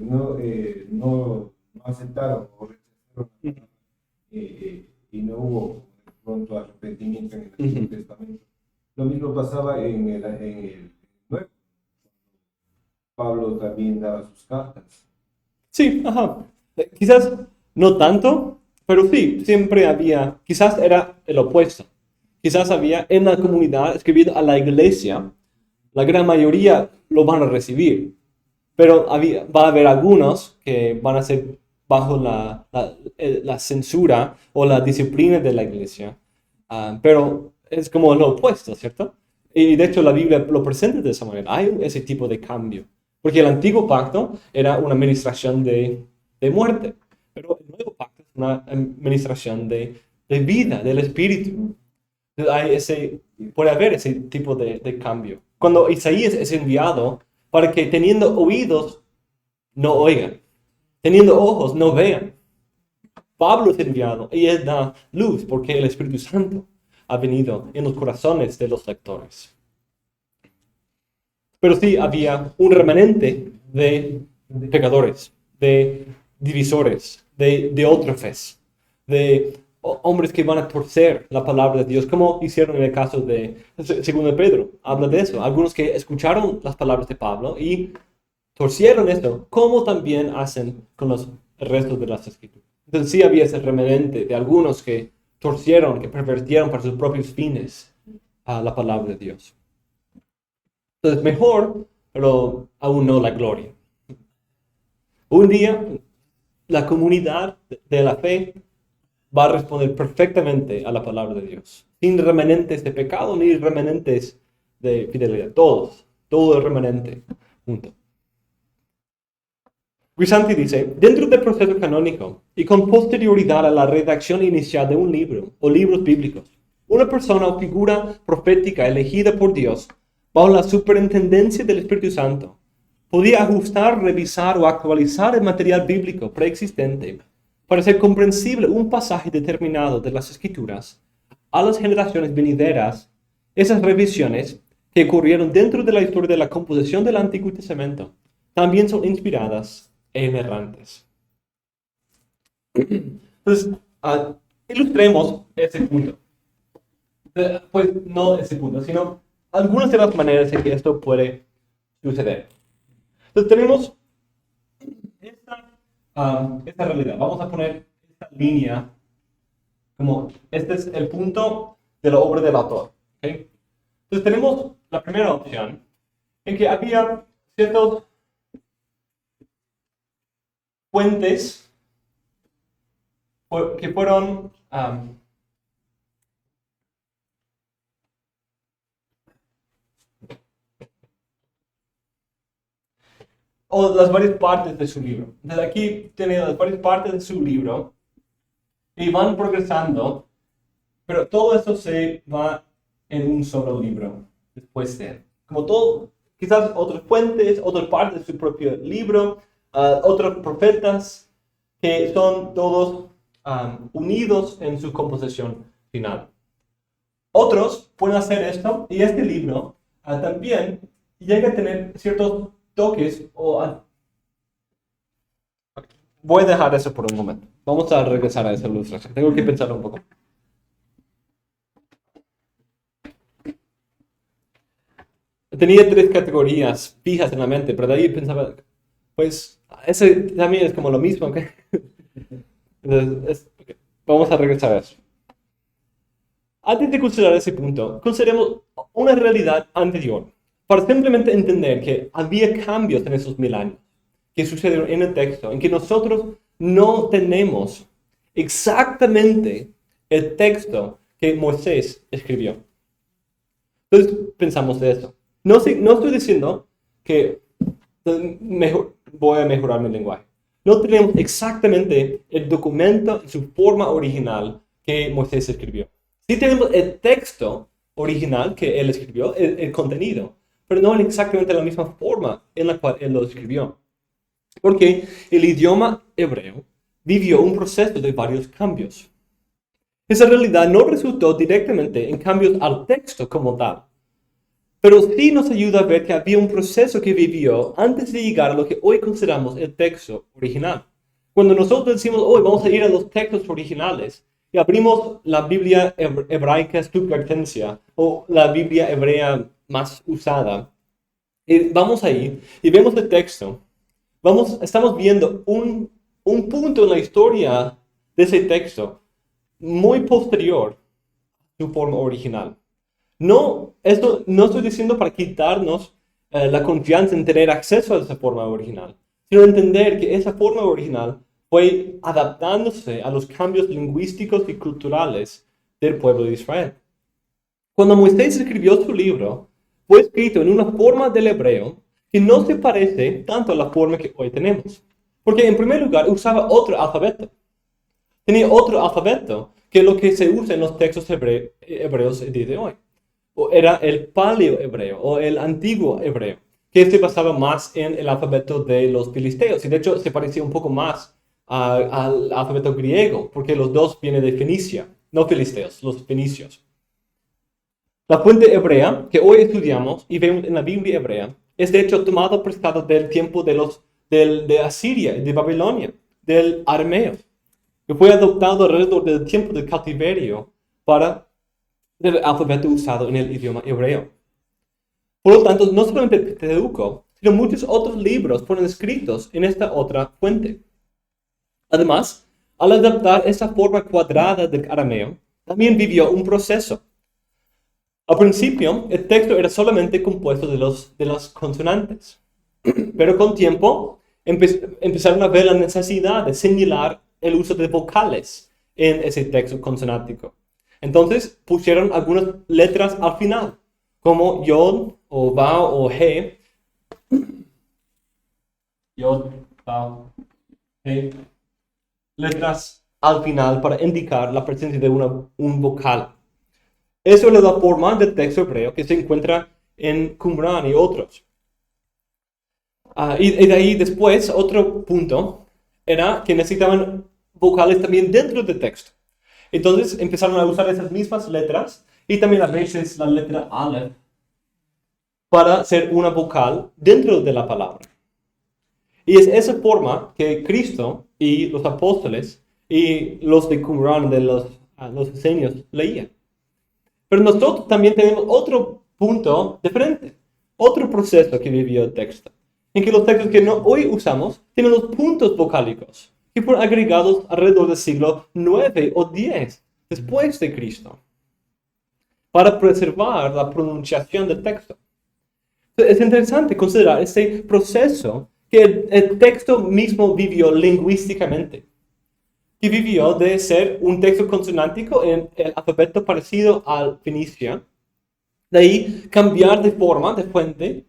no aceptaron o rechazaron y no hubo pronto arrepentimiento en el Antiguo Testamento. Lo mismo pasaba en el Nuevo. Pablo también daba sus cartas. Sí, ajá. Quizás no tanto, pero sí, siempre había, quizás era el opuesto. Quizás había en la comunidad escribiendo a la iglesia, la gran mayoría lo van a recibir, pero va a haber algunos que van a ser bajo la censura o la disciplina de la iglesia. Pero es como lo opuesto, ¿cierto? Y de hecho la Biblia lo presenta de esa manera. Hay ese tipo de cambio. Porque el antiguo pacto era una administración de muerte, pero el nuevo pacto es una administración de vida, del espíritu. Puede haber ese tipo de cambio. Cuando Isaías es enviado para que teniendo oídos no oigan, teniendo ojos no vean. Pablo es enviado y él da luz porque el Espíritu Santo ha venido en los corazones de los lectores. Pero sí había un remanente de pecadores, de divisores, de diótrefes, de hombres que van a torcer la palabra de Dios, como hicieron en el caso de 2 Pedro. Habla de eso. Algunos que escucharon las palabras de Pablo y torcieron esto, como también hacen con los restos de las Escrituras. Entonces sí había ese remanente de algunos que torcieron, que pervertieron para sus propios fines a la palabra de Dios. Entonces mejor, pero aún no la gloria. Un día la comunidad de la fe va a responder perfectamente a la palabra de Dios, sin remanentes de pecado ni remanentes de fidelidad. Todo es remanente junto. Grisanti dice, dentro del proceso canónico y con posterioridad a la redacción inicial de un libro o libros bíblicos, una persona o figura profética elegida por Dios bajo la superintendencia del Espíritu Santo podía ajustar, revisar o actualizar el material bíblico preexistente para hacer comprensible un pasaje determinado de las Escrituras a las generaciones venideras. Esas revisiones que ocurrieron dentro de la historia de la composición del Antiguo Testamento también son inspiradas e inerrantes. Entonces, ilustremos ese punto. Pues no ese punto, sino algunas de las maneras en que esto puede suceder. Entonces tenemos esta realidad. Vamos a poner esta línea como este es el punto de la obra del autor. ¿Okay? Entonces tenemos la primera opción en que había ciertos fuentes que fueron o las varias partes de su libro. Entonces aquí tiene las varias partes de su libro y van progresando, pero todo eso se va en un solo libro después de él. Como todo quizás otras fuentes, otras partes de su propio libro, otros profetas, que son todos unidos en su composición final. Otros pueden hacer esto, y este libro también llega a tener ciertos toques Voy a dejar eso por un momento. Vamos a regresar a esa ilustración. Tengo que pensar un poco. Tenía 3 categorías fijas en la mente, pero de ahí pensaba, pues, ese también es como lo mismo, ¿ok? Entonces, okay. Vamos a regresar a eso. Antes de considerar ese punto, consideremos una realidad anterior, para simplemente entender que había cambios en esos 1000 años que sucedieron en el texto, en que nosotros no tenemos exactamente el texto que Moisés escribió. Entonces, pensamos de eso. No estoy diciendo que voy a mejorar mi lenguaje. No tenemos exactamente el documento en su forma original que Moisés escribió. Sí tenemos el texto original que él escribió, el contenido, pero no en exactamente la misma forma en la cual él lo escribió. Porque el idioma hebreo vivió un proceso de varios cambios. Esa realidad no resultó directamente en cambios al texto como tal, pero sí nos ayuda a ver que había un proceso que vivió antes de llegar a lo que hoy consideramos el texto original. Cuando nosotros decimos, hoy vamos a ir a los textos originales, y abrimos la Biblia hebraica stuttgartense, o la Biblia hebrea más usada, y vamos ahí y vemos el texto, estamos viendo un punto en la historia de ese texto muy posterior a su forma original. Esto no estoy diciendo para quitarnos la confianza en tener acceso a esa forma original, sino entender que esa forma original fue adaptándose a los cambios lingüísticos y culturales del pueblo de Israel. Cuando Moisés escribió su libro, fue escrito en una forma del hebreo que no se parece tanto a la forma que hoy tenemos. Porque en primer lugar usaba otro alfabeto. Tenía otro alfabeto que lo que se usa en los textos hebreos el día de hoy. O era el paleo hebreo o el antiguo hebreo, que se basaba más en el alfabeto de los filisteos. Y de hecho se parecía un poco más al alfabeto griego, porque los dos vienen de Fenicia, no filisteos, los fenicios. La fuente hebrea que hoy estudiamos y vemos en la Biblia hebrea es de hecho tomado prestado del tiempo de Asiria y de Babilonia, del arameo, que fue adoptado alrededor del tiempo del cautiverio para el alfabeto usado en el idioma hebreo. Por lo tanto, no solamente el Pentateuco, sino muchos otros libros fueron escritos en esta otra fuente. Además, al adaptar esa forma cuadrada del arameo, también vivió un proceso. Al principio, el texto era solamente compuesto de las consonantes, pero con tiempo empezaron a ver la necesidad de señalar el uso de vocales en ese texto consonántico. Entonces pusieron algunas letras al final, como yod, o va, o he. Yod, va, he. Letras al final para indicar la presencia de un vocal. Eso es la forma del texto hebreo que se encuentra en Qumran y otros. Y de ahí después, otro punto era que necesitaban vocales también dentro del texto. Entonces empezaron a usar esas mismas letras y también a veces la letra Aleph para ser una vocal dentro de la palabra. Y es esa forma que Cristo y los apóstoles y los de Qumran, de los esenios, leían. Pero nosotros también tenemos otro punto diferente, otro proceso que vivió el texto, en que los textos que hoy usamos tienen los puntos vocálicos, que fueron agregados alrededor del siglo 9 o 10 después de Cristo, para preservar la pronunciación del texto. Es interesante considerar este proceso que el texto mismo vivió lingüísticamente, que vivió de ser un texto consonántico en el alfabeto parecido al fenicio, de ahí cambiar de forma, de fuente,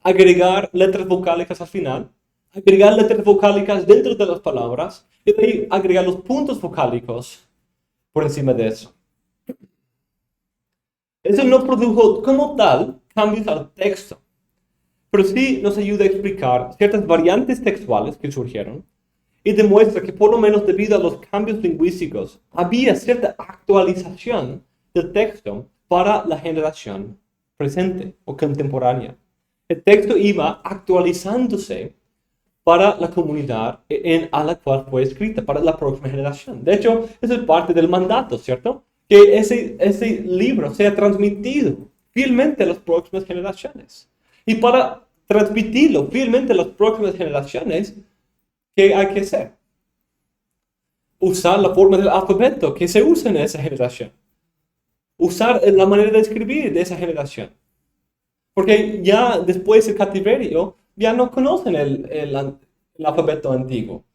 agregar letras vocálicas al final, agregar letras vocálicas dentro de las palabras, y de ahí agregar los puntos vocálicos por encima de eso. Eso no produjo como tal cambios al texto, pero sí nos ayuda a explicar ciertas variantes textuales que surgieron y demuestra que por lo menos debido a los cambios lingüísticos había cierta actualización del texto para la generación presente o contemporánea. El texto iba actualizándose para la comunidad a la cual fue escrita, para la próxima generación. De hecho, eso es parte del mandato, ¿cierto? Que ese libro sea transmitido fielmente a las próximas generaciones. Y para transmitirlo fielmente a las próximas generaciones, ¿qué hay que hacer? Usar la forma del alfabeto que se usa en esa generación. Usar la manera de escribir de esa generación. Porque ya después del cautiverio, ya no conocen el alfabeto antiguo.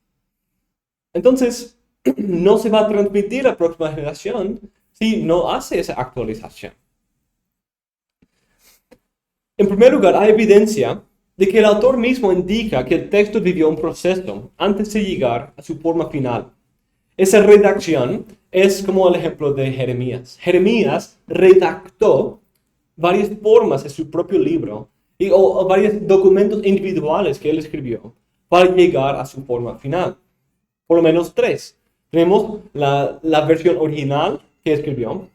Entonces, no se va a transmitir a la próxima generación si no hace esa actualización. En primer lugar, hay evidencia de que el autor mismo indica que el texto vivió un proceso antes de llegar a su forma final. Esa redacción es como el ejemplo de Jeremías. Jeremías redactó varias formas de su propio libro o varios documentos individuales que él escribió para llegar a su forma final. Por lo menos 3. Tenemos la versión original que escribió,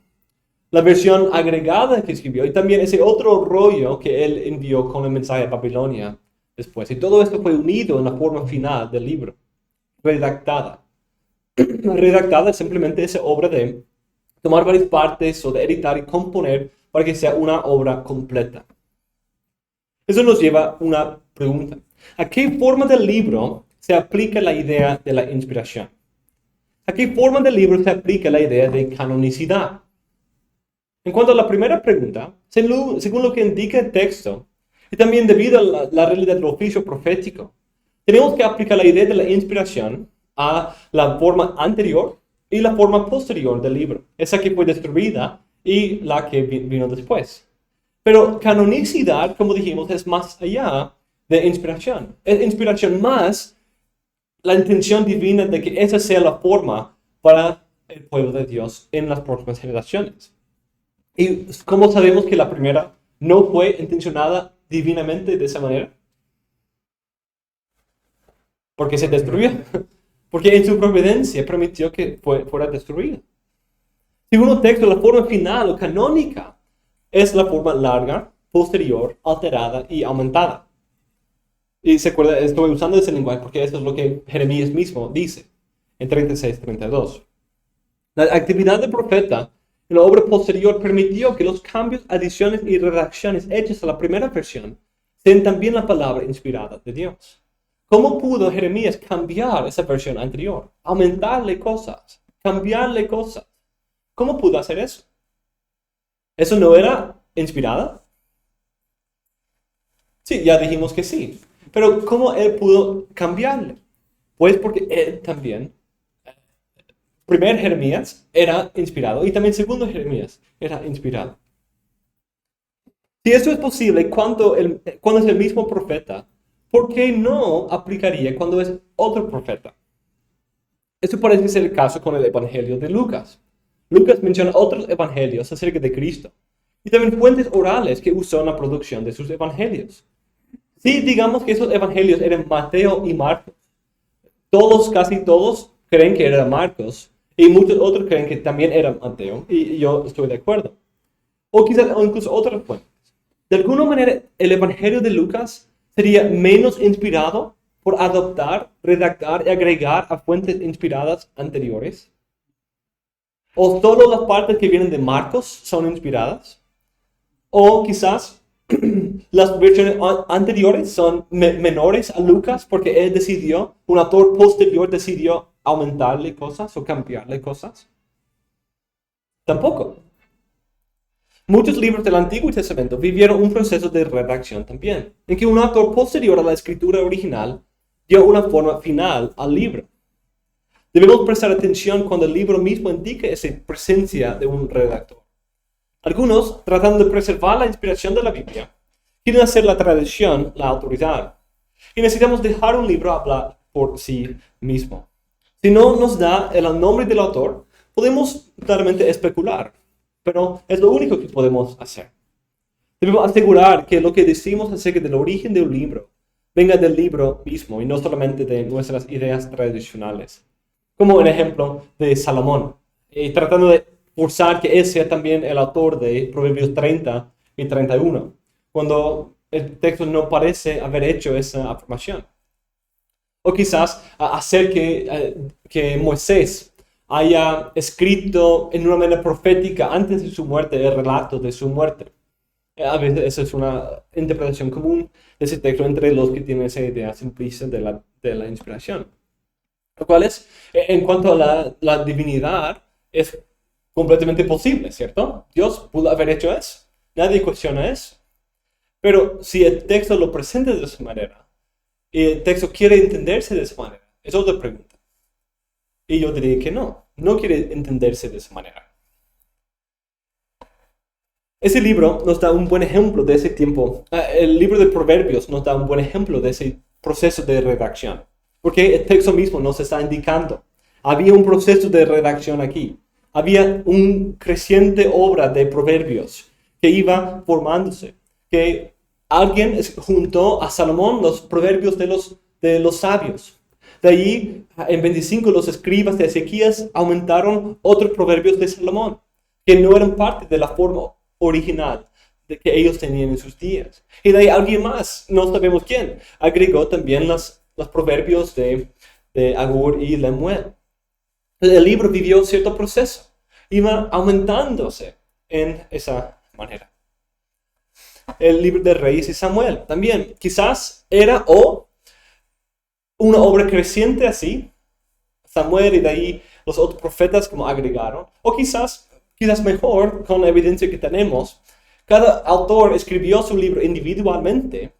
la versión agregada que escribió y también ese otro rollo que él envió con el mensaje a Babilonia después. Y todo esto fue unido en la forma final del libro, redactada. Redactada es simplemente esa obra de tomar varias partes o de editar y componer para que sea una obra completa. Eso nos lleva a una pregunta. ¿A qué forma del libro se aplica la idea de la inspiración? ¿A qué forma del libro se aplica la idea de canonicidad? En cuanto a la primera pregunta, según lo que indica el texto, y también debido a la realidad del oficio profético, tenemos que aplicar la idea de la inspiración a la forma anterior y la forma posterior del libro, esa que fue destruida y la que vino después. Pero canonicidad, como dijimos, es más allá de inspiración. Es inspiración más la intención divina de que esa sea la forma para el pueblo de Dios en las próximas generaciones. ¿Y cómo sabemos que la primera no fue intencionada divinamente de esa manera? Porque se destruyó. Porque en su providencia permitió que fuera destruida. Según el texto, la forma final o canónica es la forma larga, posterior, alterada y aumentada. Y se acuerda, estoy usando ese lenguaje porque eso es lo que Jeremías mismo dice en 36-32. La actividad del profeta en la obra posterior permitió que los cambios, adiciones y redacciones hechas a la primera versión sean también la palabra inspirada de Dios. ¿Cómo pudo Jeremías cambiar esa versión anterior? Aumentarle cosas, cambiarle cosas. ¿Cómo pudo hacer eso? ¿Eso no era inspirada? Sí, ya dijimos que sí. Pero ¿cómo él pudo cambiarle? Pues porque él también, primer Jeremías era inspirado y también segundo Jeremías era inspirado. Si esto es posible cuando es el mismo profeta, ¿por qué no aplicaría cuando es otro profeta? Esto parece ser el caso con el Evangelio de Lucas. Lucas menciona otros evangelios acerca de Cristo y también fuentes orales que usó en la producción de sus evangelios. Si digamos que esos evangelios eran Mateo y Marcos, casi todos creen que era Marcos y muchos otros creen que también era Mateo y yo estoy de acuerdo. O quizás incluso otras fuentes. De alguna manera el evangelio de Lucas sería menos inspirado por adoptar, redactar y agregar a fuentes inspiradas anteriores. O solo las partes que vienen de Marcos son inspiradas. O quizás las versiones anteriores son menores a Lucas porque él decidió, un autor posterior decidió aumentarle cosas o cambiarle cosas. Tampoco. Muchos libros del Antiguo Testamento vivieron un proceso de redacción también, en que un autor posterior a la escritura original dio una forma final al libro. Debemos prestar atención cuando el libro mismo indica esa presencia de un redactor. Algunos, tratando de preservar la inspiración de la Biblia, quieren hacer la tradición la autoridad. Y necesitamos dejar un libro hablar por sí mismo. Si no nos da el nombre del autor, podemos claramente especular, pero es lo único que podemos hacer. Debemos asegurar que lo que decimos acerca del origen de un libro venga del libro mismo y no solamente de nuestras ideas tradicionales. Como el ejemplo de Salomón, tratando de forzar que él sea también el autor de Proverbios 30 y 31, cuando el texto no parece haber hecho esa afirmación. O quizás hacer que Moisés haya escrito en una manera profética antes de su muerte el relato de su muerte. A veces esa es una interpretación común de ese texto entre los que tienen esa idea simplista de la inspiración. Lo cual es, en cuanto a la divinidad, es completamente posible, ¿cierto? Dios pudo haber hecho eso. Nadie cuestiona eso. Pero si el texto lo presenta de esa manera, y el texto quiere entenderse de esa manera, es otra pregunta. Y yo diría que no quiere entenderse de esa manera. Ese libro nos da un buen ejemplo de ese tiempo. El libro de Proverbios nos da un buen ejemplo de ese proceso de redacción. Porque el texto mismo nos está indicando. Había un proceso de redacción aquí. Había un creciente obra de proverbios que iba formándose. Que alguien juntó a Salomón los proverbios de los sabios. De allí, en 25, los escribas de Ezequías aumentaron otros proverbios de Salomón, que no eran parte de la forma original de que ellos tenían en sus días. Y de ahí alguien más, no sabemos quién, agregó también los proverbios de Agur y Lemuel. El libro vivió cierto proceso, iba aumentándose en esa manera. El libro de Reyes y Samuel también, quizás era una obra creciente así, Samuel y de ahí los otros profetas como agregaron, o quizás mejor, con la evidencia que tenemos, cada autor escribió su libro individualmente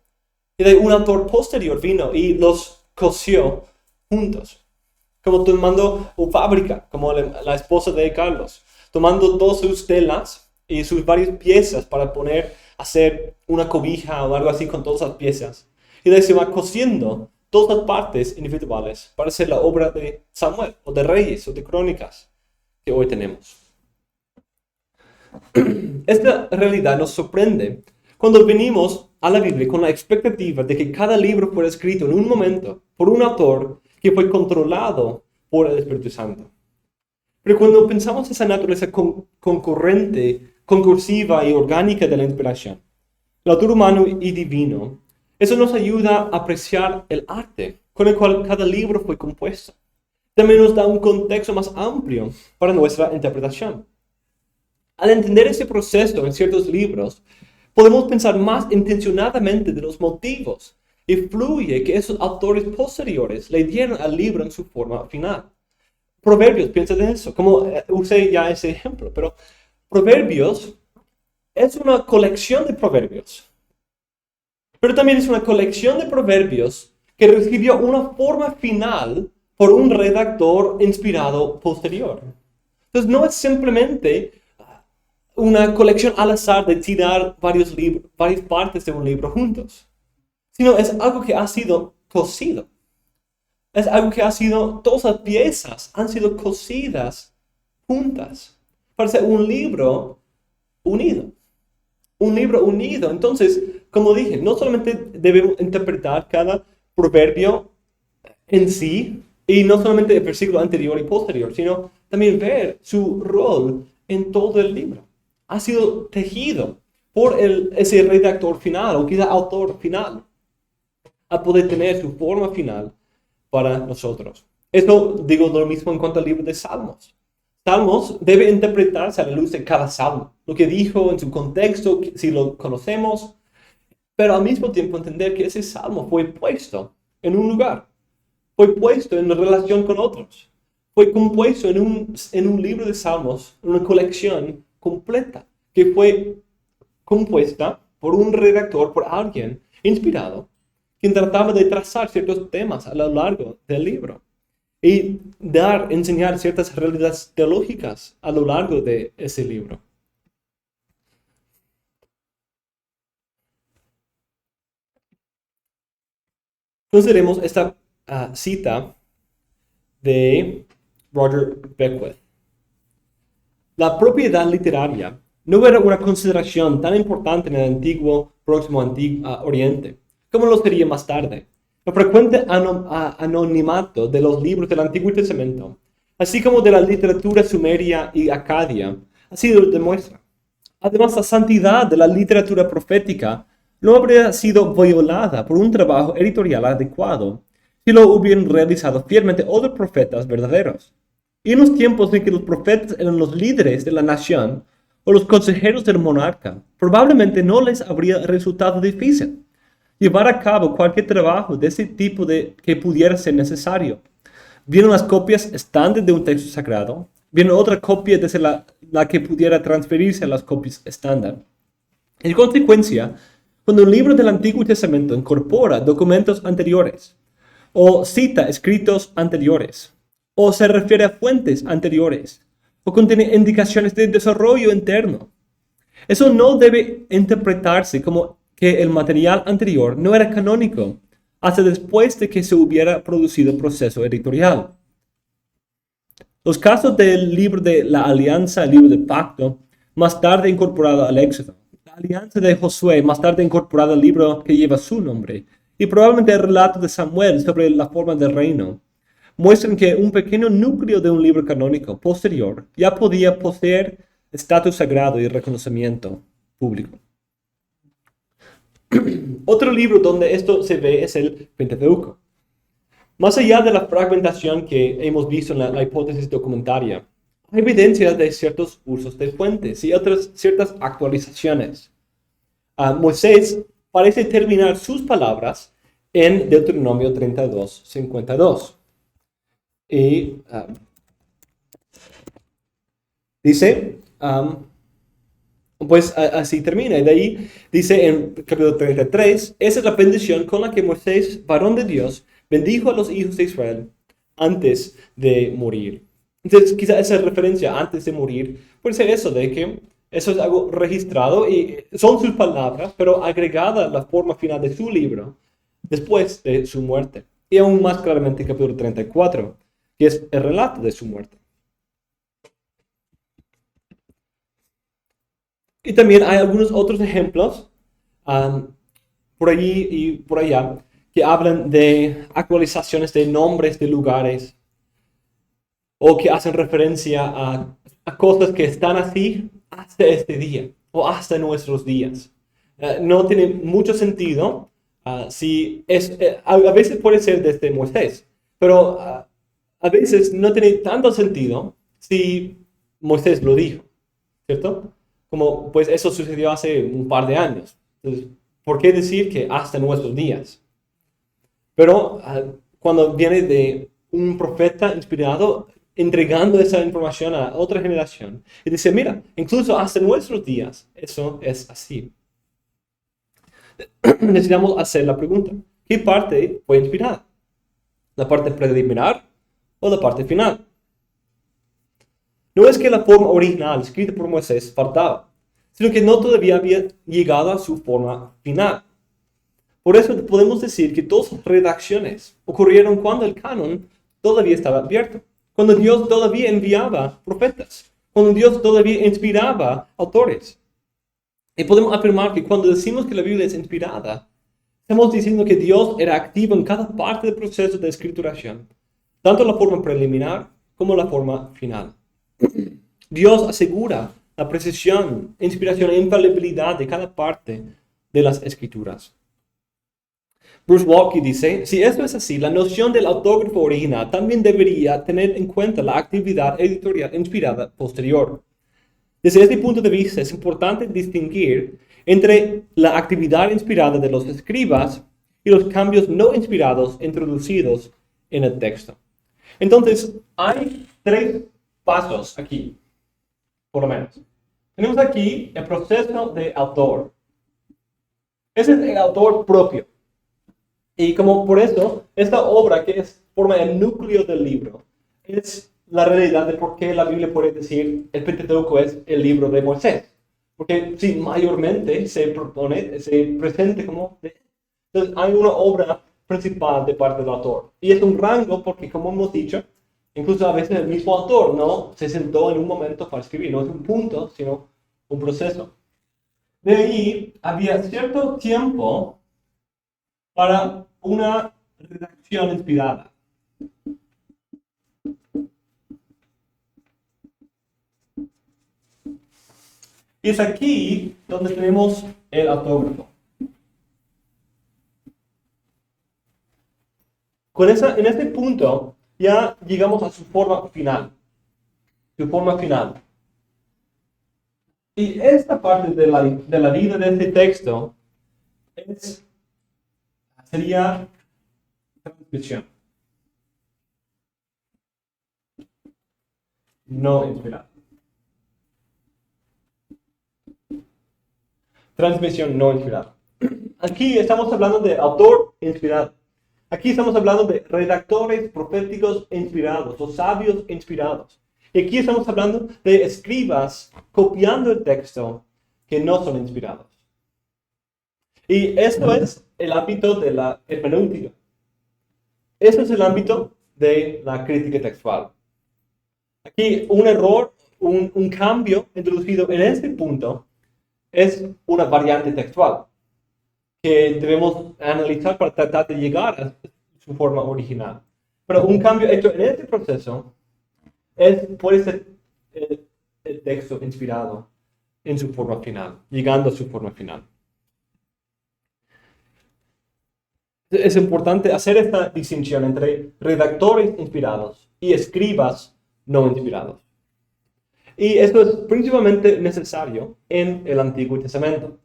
y de un autor posterior vino y los cosió juntos. Como tomando una fábrica, como la esposa de Carlos, tomando todas sus telas y sus varias piezas para hacer una cobija o algo así con todas las piezas. Y de ahí se va cosiendo todas las partes individuales para hacer la obra de Samuel, o de Reyes, o de Crónicas que hoy tenemos. Esta realidad nos sorprende cuando venimos a la Biblia con la expectativa de que cada libro fuera escrito en un momento por un autor que fue controlado por el Espíritu Santo. Pero cuando pensamos en esa naturaleza concurrente, concursiva y orgánica de la inspiración, el autor humano y divino, eso nos ayuda a apreciar el arte con el cual cada libro fue compuesto. También nos da un contexto más amplio para nuestra interpretación. Al entender ese proceso en ciertos libros, podemos pensar más intencionadamente de los motivos y fluye que esos autores posteriores le dieron al libro en su forma final. Proverbios, piensa de eso, como usé ya ese ejemplo, pero Proverbios es una colección de proverbios. Pero también es una colección de proverbios que recibió una forma final por un redactor inspirado posterior. Entonces no es simplemente una colección al azar de tirar varias partes de un libro juntos, sino es algo que ha sido cosido. Es algo que todas las piezas han sido cosidas juntas para ser un libro unido. Un libro unido. Entonces, como dije, no solamente debemos interpretar cada proverbio en sí, y no solamente el versículo anterior y posterior, sino también ver su rol en todo el libro. Ha sido tejido por ese redactor final, o quizá autor final, a poder tener su forma final para nosotros. Esto digo lo mismo en cuanto al libro de Salmos. Salmos debe interpretarse a la luz de cada salmo, lo que dijo en su contexto, si lo conocemos, pero al mismo tiempo entender que ese salmo fue puesto en un lugar, fue puesto en relación con otros, fue compuesto en un libro de salmos, una colección completa, que fue compuesta por un redactor, por alguien inspirado, quien trataba de trazar ciertos temas a lo largo del libro y enseñar ciertas realidades teológicas a lo largo de ese libro. Consideremos esta cita de Roger Beckwith. La propiedad literaria no era una consideración tan importante en el antiguo Próximo Oriente, como lo sería más tarde. El frecuente anonimato de los libros del Antiguo Testamento, así como de la literatura sumeria y acadia, así lo demuestra. Además, la santidad de la literatura profética no habría sido violada por un trabajo editorial adecuado si lo hubieran realizado fielmente otros profetas verdaderos. Y en los tiempos en que los profetas eran los líderes de la nación o los consejeros del monarca, probablemente no les habría resultado difícil llevar a cabo cualquier trabajo de ese tipo que pudiera ser necesario. Vieron las copias estándar de un texto sagrado, vieron otra copia desde la que pudiera transferirse a las copias estándar. En consecuencia, cuando un libro del Antiguo Testamento incorpora documentos anteriores, o cita escritos anteriores, o se refiere a fuentes anteriores, o contiene indicaciones de desarrollo interno, eso no debe interpretarse como que el material anterior no era canónico hasta después de que se hubiera producido el proceso editorial. Los casos del libro de la Alianza, el libro del Pacto, más tarde incorporado al Éxodo, la Alianza de Josué, más tarde incorporado al libro que lleva su nombre, y probablemente el relato de Samuel sobre la forma del reino, muestran que un pequeño núcleo de un libro canónico posterior ya podía poseer estatus sagrado y reconocimiento público. Otro libro donde esto se ve es el Pentateuco. Más allá de la fragmentación que hemos visto en la hipótesis documentaria, hay evidencia de ciertos usos de fuentes y ciertas actualizaciones. Moisés parece terminar sus palabras en Deuteronomio 32:52. Y dice, pues así termina. Y de ahí dice en capítulo 33, esa es la bendición con la que Moisés, varón de Dios, bendijo a los hijos de Israel antes de morir. Entonces, quizá esa referencia antes de morir puede ser eso, de que eso es algo registrado y son sus palabras, pero agregada a la forma final de su libro después de su muerte. Y aún más claramente en capítulo 34, que es el relato de su muerte. Y también hay algunos otros ejemplos por allí y por allá que hablan de actualizaciones de nombres de lugares o que hacen referencia a cosas que están así hasta este día o hasta nuestros días. No tiene mucho sentido si es, a veces puede ser desde Moisés, pero a veces no tiene tanto sentido si Moisés lo dijo, ¿cierto? Como pues eso sucedió hace un par de años. Entonces, ¿por qué decir que hasta nuestros días? Pero cuando viene de un profeta inspirado, entregando esa información a otra generación, y dice, mira, incluso hasta nuestros días, eso es así. Necesitamos hacer la pregunta, ¿qué parte fue inspirada? ¿La parte preliminar o la parte final? No es que la forma original escrita por Moisés faltaba, sino que no todavía había llegado a su forma final. Por eso podemos decir que dos redacciones ocurrieron cuando el canon todavía estaba abierto, cuando Dios todavía enviaba profetas, cuando Dios todavía inspiraba autores. Y podemos afirmar que cuando decimos que la Biblia es inspirada, estamos diciendo que Dios era activo en cada parte del proceso de escrituración, tanto la forma preliminar como la forma final. Dios asegura la precisión, inspiración e infalibilidad de cada parte de las escrituras. Bruce Walker dice, si esto es así, la noción del autógrafo original también debería tener en cuenta la actividad editorial inspirada posterior. Desde este punto de vista es importante distinguir entre la actividad inspirada de los escribas y los cambios no inspirados introducidos en el texto. Entonces, hay tres pasos aquí, por lo menos. Tenemos aquí el proceso de autor. Ese es el autor propio. Y como por eso, esta obra que forma el núcleo del libro, es la realidad de por qué la Biblia puede decir el Pentateuco es el libro de Moisés. Porque sí, mayormente se presenta como... Entonces hay una obra principal de parte del autor. Y es un rango porque, como hemos dicho, incluso a veces el mismo autor no se sentó en un momento para escribir. No es un punto, sino un proceso. De ahí había cierto tiempo para una redacción inspirada. Y es aquí donde tenemos el autógrafo. En este punto ya llegamos a su forma final. Su forma final. Y esta parte de la vida de este texto sería transmisión. No inspirada. Transmisión no inspirada. Aquí estamos hablando de autor inspirado. Aquí estamos hablando de redactores proféticos inspirados o sabios inspirados. Y aquí estamos hablando de escribas copiando el texto que no son inspirados. Y esto es el ámbito de la hermenéutica. Esto es el ámbito de la crítica textual. Aquí un error, un cambio introducido en este punto es una variante textual que debemos analizar para tratar de llegar a su forma original. Pero un cambio hecho en este proceso puede ser el texto inspirado en su forma final, llegando a su forma final. Es importante hacer esta distinción entre redactores inspirados y escribas no inspirados. Y esto es principalmente necesario en el Antiguo Testamento.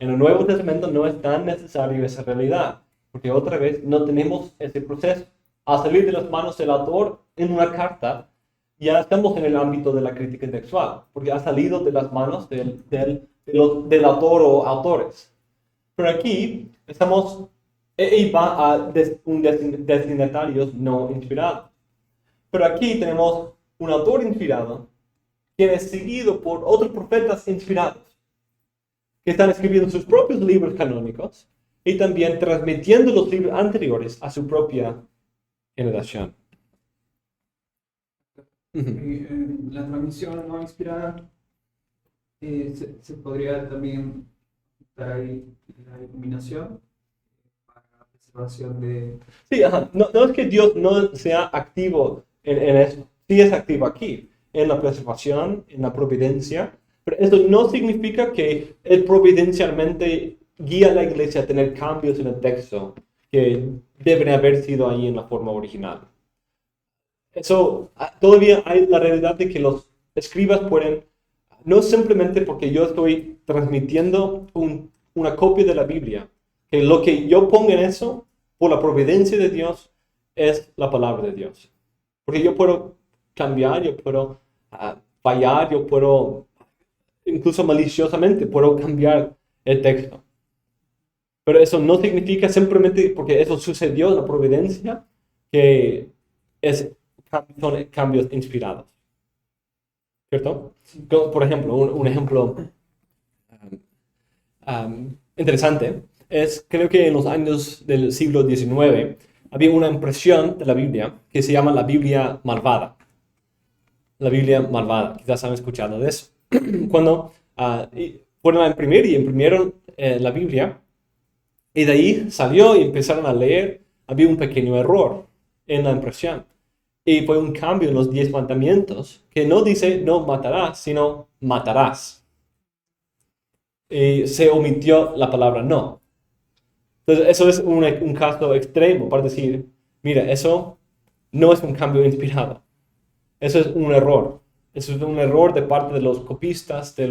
En el Nuevo Testamento no es tan necesario esa realidad, porque otra vez no tenemos ese proceso. Al salir de las manos del autor en una carta, ya estamos en el ámbito de la crítica textual, porque ha salido de las manos del autor o autores. Pero aquí estamos, y va a un destinatarios no inspirados. Pero aquí tenemos un autor inspirado, quien es seguido por otros profetas inspirados, que están escribiendo sus propios libros canónicos y también transmitiendo los libros anteriores a su propia generación. La transmisión no inspirada se podría también dar ahí la iluminación para la preservación de... Sí, ajá. No es que Dios no sea activo en eso, sí es activo aquí, en la preservación, en la providencia, pero esto no significa que Él providencialmente guía a la iglesia a tener cambios en el texto que deben haber sido ahí en la forma original. Eso, todavía hay la realidad de que los escribas pueden, no simplemente porque yo estoy transmitiendo una copia de la Biblia, que lo que yo ponga en eso, por la providencia de Dios, es la palabra de Dios. Porque yo puedo cambiar, yo puedo fallar, yo puedo, incluso maliciosamente, puedo cambiar el texto. Pero eso no significa simplemente porque eso sucedió en la providencia, que son cambios inspirados. ¿Cierto? Por ejemplo, un ejemplo interesante es, creo que en los años del siglo XIX había una impresión de la Biblia que se llama la Biblia malvada. La Biblia malvada, quizás han escuchado de eso. Cuando fueron a imprimir y imprimieron la Biblia, y de ahí salió y empezaron a leer, había un pequeño error en la impresión. Y fue un cambio en los 10 mandamientos, que no dice no matarás, sino matarás. Y se omitió la palabra no. Entonces eso es un caso extremo para decir, mira, eso no es un cambio inspirado. Eso es un error. Eso es un error de parte de los copistas, de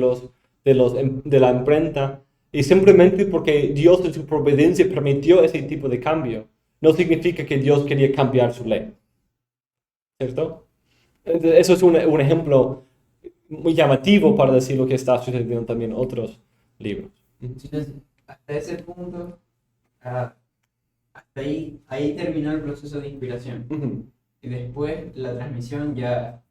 la imprenta. Y simplemente porque Dios en su providencia permitió ese tipo de cambio, no significa que Dios quería cambiar su ley. ¿Cierto? Eso es un ejemplo muy llamativo para decir lo que está sucediendo también en otros libros. Entonces, hasta ese punto, hasta ahí terminó el proceso de inspiración. Y después la transmisión, ya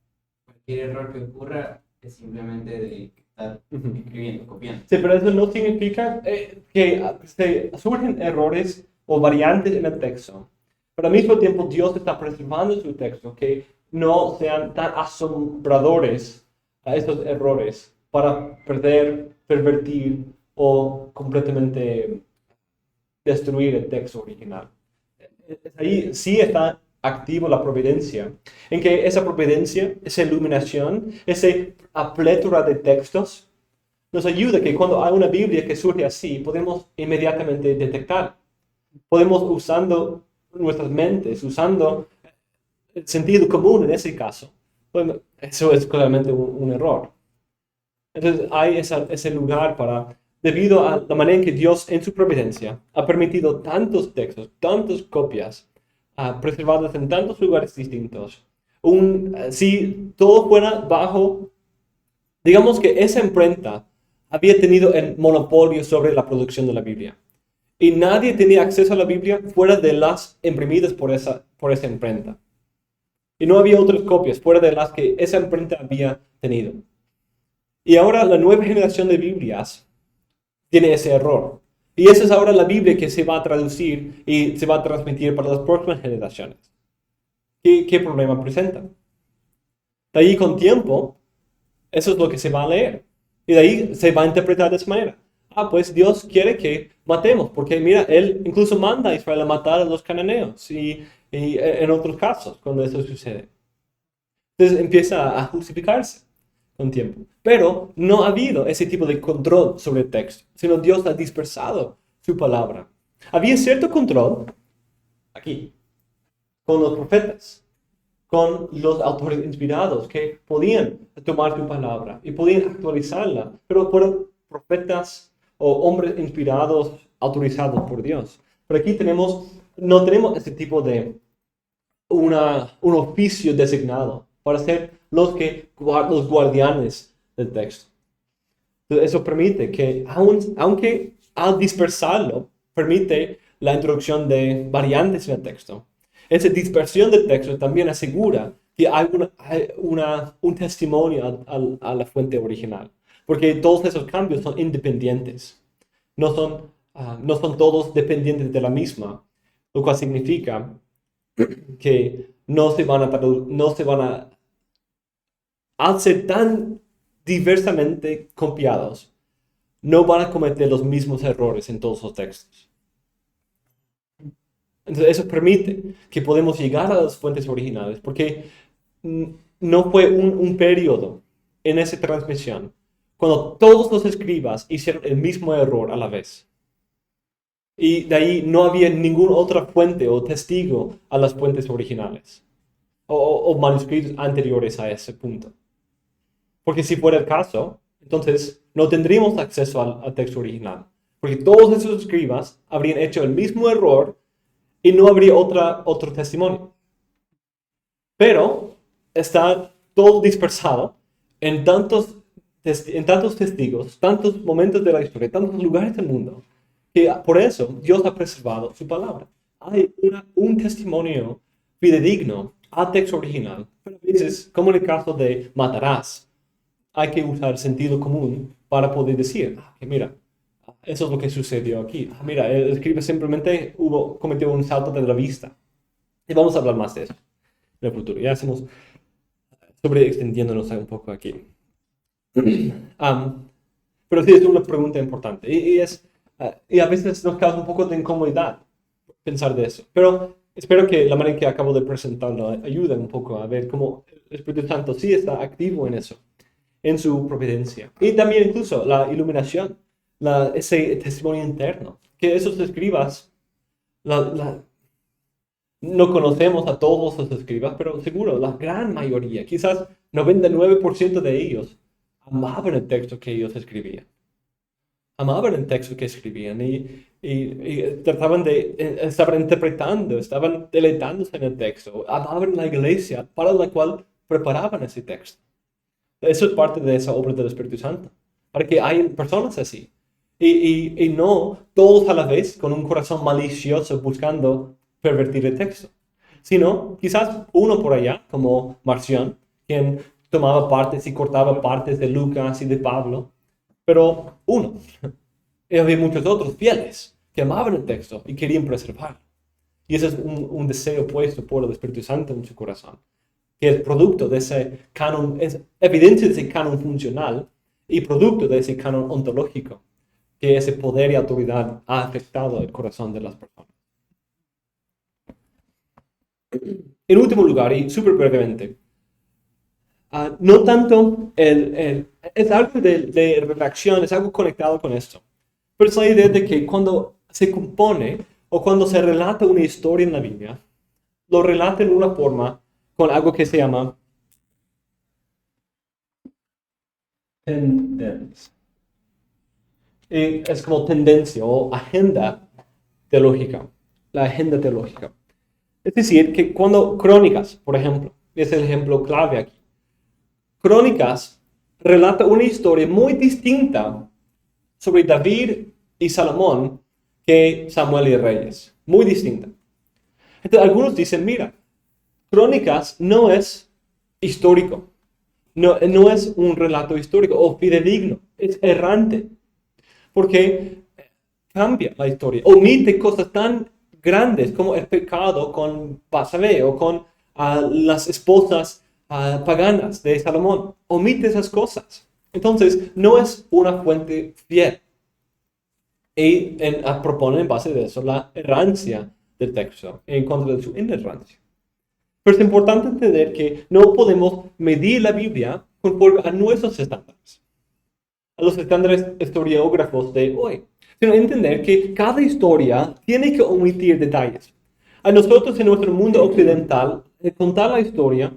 cualquier error que ocurra es simplemente de estar escribiendo, copiando. Sí, pero eso no significa que surgen errores o variantes en el texto. Pero al mismo tiempo Dios está preservando su texto, que no sean tan asombradores a estos errores para perder, pervertir o completamente destruir el texto original. Ahí sí está activo la providencia, en que esa providencia, esa iluminación, esa plétora de textos, nos ayuda que cuando hay una Biblia que surge así, podemos inmediatamente detectar. Podemos usando nuestras mentes, usando el sentido común en ese caso. Bueno, eso es claramente un error. Entonces hay ese lugar para, debido a la manera en que Dios en su providencia ha permitido tantos textos, tantas copias, preservadas en tantos lugares distintos. Si todo fuera bajo, digamos que esa imprenta había tenido el monopolio sobre la producción de la Biblia. Y nadie tenía acceso a la Biblia fuera de las imprimidas por esa imprenta. Y no había otras copias fuera de las que esa imprenta había tenido. Y ahora la nueva generación de Biblias tiene ese error. Y esa es ahora la Biblia que se va a traducir y se va a transmitir para las próximas generaciones. ¿Qué problema presenta? De ahí con tiempo, eso es lo que se va a leer. Y de ahí se va a interpretar de esa manera. Pues Dios quiere que matemos, porque mira, Él incluso manda a Israel a matar a los cananeos y en otros casos, cuando eso sucede. Entonces empieza a justificarse con tiempo. Pero no ha habido ese tipo de control sobre el texto, sino Dios ha dispersado su palabra. Había cierto control aquí, con los profetas, con los autores inspirados que podían tomar su palabra y podían actualizarla, pero fueron profetas o hombres inspirados, autorizados por Dios. Pero aquí no tenemos ese tipo de un oficio designado para ser los guardianes del texto. Entonces, eso permite que, aunque al dispersarlo, permite la introducción de variantes en el texto. Esa dispersión del texto también asegura que hay un testimonio a la fuente original. Porque todos esos cambios son independientes. No son todos dependientes de la misma. Lo cual significa que no se van a al ser tan diversamente copiados, no van a cometer los mismos errores en todos los textos. Entonces eso permite que podemos llegar a las fuentes originales, porque no fue un periodo en esa transmisión cuando todos los escribas hicieron el mismo error a la vez. Y de ahí no había ninguna otra fuente o testigo a las fuentes originales o manuscritos anteriores a ese punto. Porque si fuera el caso, entonces no tendríamos acceso al texto original. Porque todos esos escribas habrían hecho el mismo error y no habría otro testimonio. Pero está todo dispersado en tantos testigos, tantos momentos de la historia, tantos lugares del mundo, que por eso Dios ha preservado su palabra. Hay un testimonio fidedigno al texto original. Pero a veces, como en el caso de matarás, hay que usar sentido común para poder decir, que mira, eso es lo que sucedió aquí. Mira, el escriba simplemente cometió un salto de la vista. Y vamos a hablar más de eso en el futuro. Ya estamos sobreextendiéndonos un poco aquí. Pero sí es una pregunta importante. Y a veces nos causa un poco de incomodidad pensar de eso. Pero espero que la manera en que acabo de presentarlo ayude un poco a ver cómo el Espíritu Santo sí está activo en eso, en su providencia. Y también incluso la iluminación, ese testimonio interno, que esos escribas, no conocemos a todos los escribas, pero seguro la gran mayoría, quizás 99% de ellos, amaban el texto que ellos escribían. Amaban el texto que escribían y estaban interpretando, estaban deleitándose en el texto, amaban la iglesia para la cual preparaban ese texto. Eso es parte de esa obra del Espíritu Santo, para que hay personas así. Y no todos a la vez con un corazón malicioso buscando pervertir el texto, sino quizás uno por allá, como Marción, quien tomaba partes y cortaba partes de Lucas y de Pablo, pero uno. Y había muchos otros fieles que amaban el texto y querían preservarlo. Y ese es un deseo puesto por el Espíritu Santo en su corazón, que es producto de ese canon, es evidencia de ese canon funcional y producto de ese canon ontológico, que ese poder y autoridad ha afectado el corazón de las personas. En último lugar, y súper brevemente, no tanto es algo de redacción, es algo conectado con esto, pero es la idea de que cuando se compone o cuando se relata una historia en la Biblia, lo relata en una forma con algo que se llama tendencia. Es como tendencia o agenda teológica, la agenda teológica. Es decir, que cuando Crónicas, por ejemplo, es el ejemplo clave aquí, Crónicas relata una historia muy distinta sobre David y Salomón que Samuel y Reyes, muy distinta. Entonces algunos dicen, mira, Crónicas no es histórico, no es un relato histórico o fidedigno, es errante, porque cambia la historia, omite cosas tan grandes como el pecado con Batsabé o con las esposas paganas de Salomón, omite esas cosas. Entonces, no es una fuente fiel. Y propone en base de eso la errancia del texto, en contra de su inerrancia. Pero es importante entender que no podemos medir la Biblia conforme a nuestros estándares, a los estándares historiógrafos de hoy, sino entender que cada historia tiene que omitir detalles. A nosotros en nuestro mundo occidental, contar la historia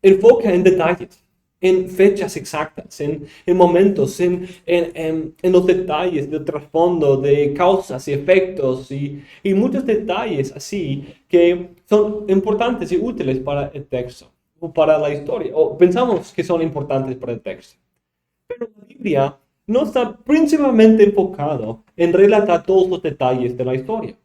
enfoca en detalles, en fechas exactas, en momentos, en los detalles del trasfondo de causas y efectos y muchos detalles así que son importantes y útiles para el texto o para la historia, o pensamos que son importantes para el texto. Pero la Biblia no está principalmente enfocado en relatar todos los detalles de la historia.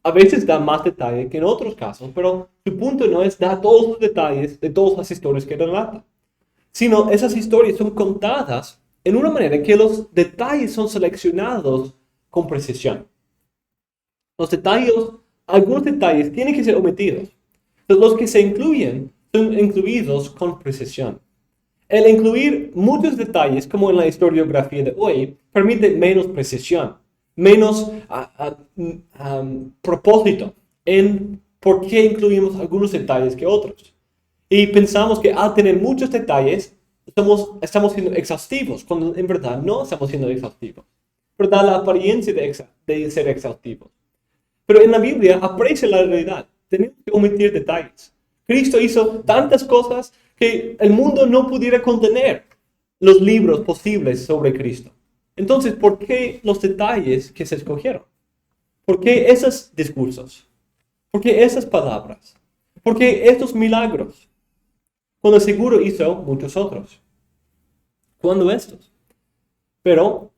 A veces da más detalle que en otros casos, pero su punto no es dar todos los detalles de todas las historias que relata, sino esas historias son contadas en una manera que los detalles son seleccionados con precisión. Algunos detalles tienen que ser omitidos. Los que se incluyen son incluidos con precisión. El incluir muchos detalles, como en la historiografía de hoy, permite menos precisión, menos propósito en por qué incluimos algunos detalles que otros. Y pensamos que al tener muchos detalles, estamos siendo exhaustivos, cuando en verdad no estamos siendo exhaustivos. Pero da la apariencia de ser exhaustivos. Pero en la Biblia aprecia la realidad. Tenemos que omitir detalles. Cristo hizo tantas cosas que el mundo no pudiera contener los libros posibles sobre Cristo. Entonces, ¿por qué los detalles que se escogieron? ¿Por qué esos discursos? ¿Por qué esas palabras? ¿Por qué estos milagros? Cuando seguro hizo muchos otros. ¿Cuándo estos? Pero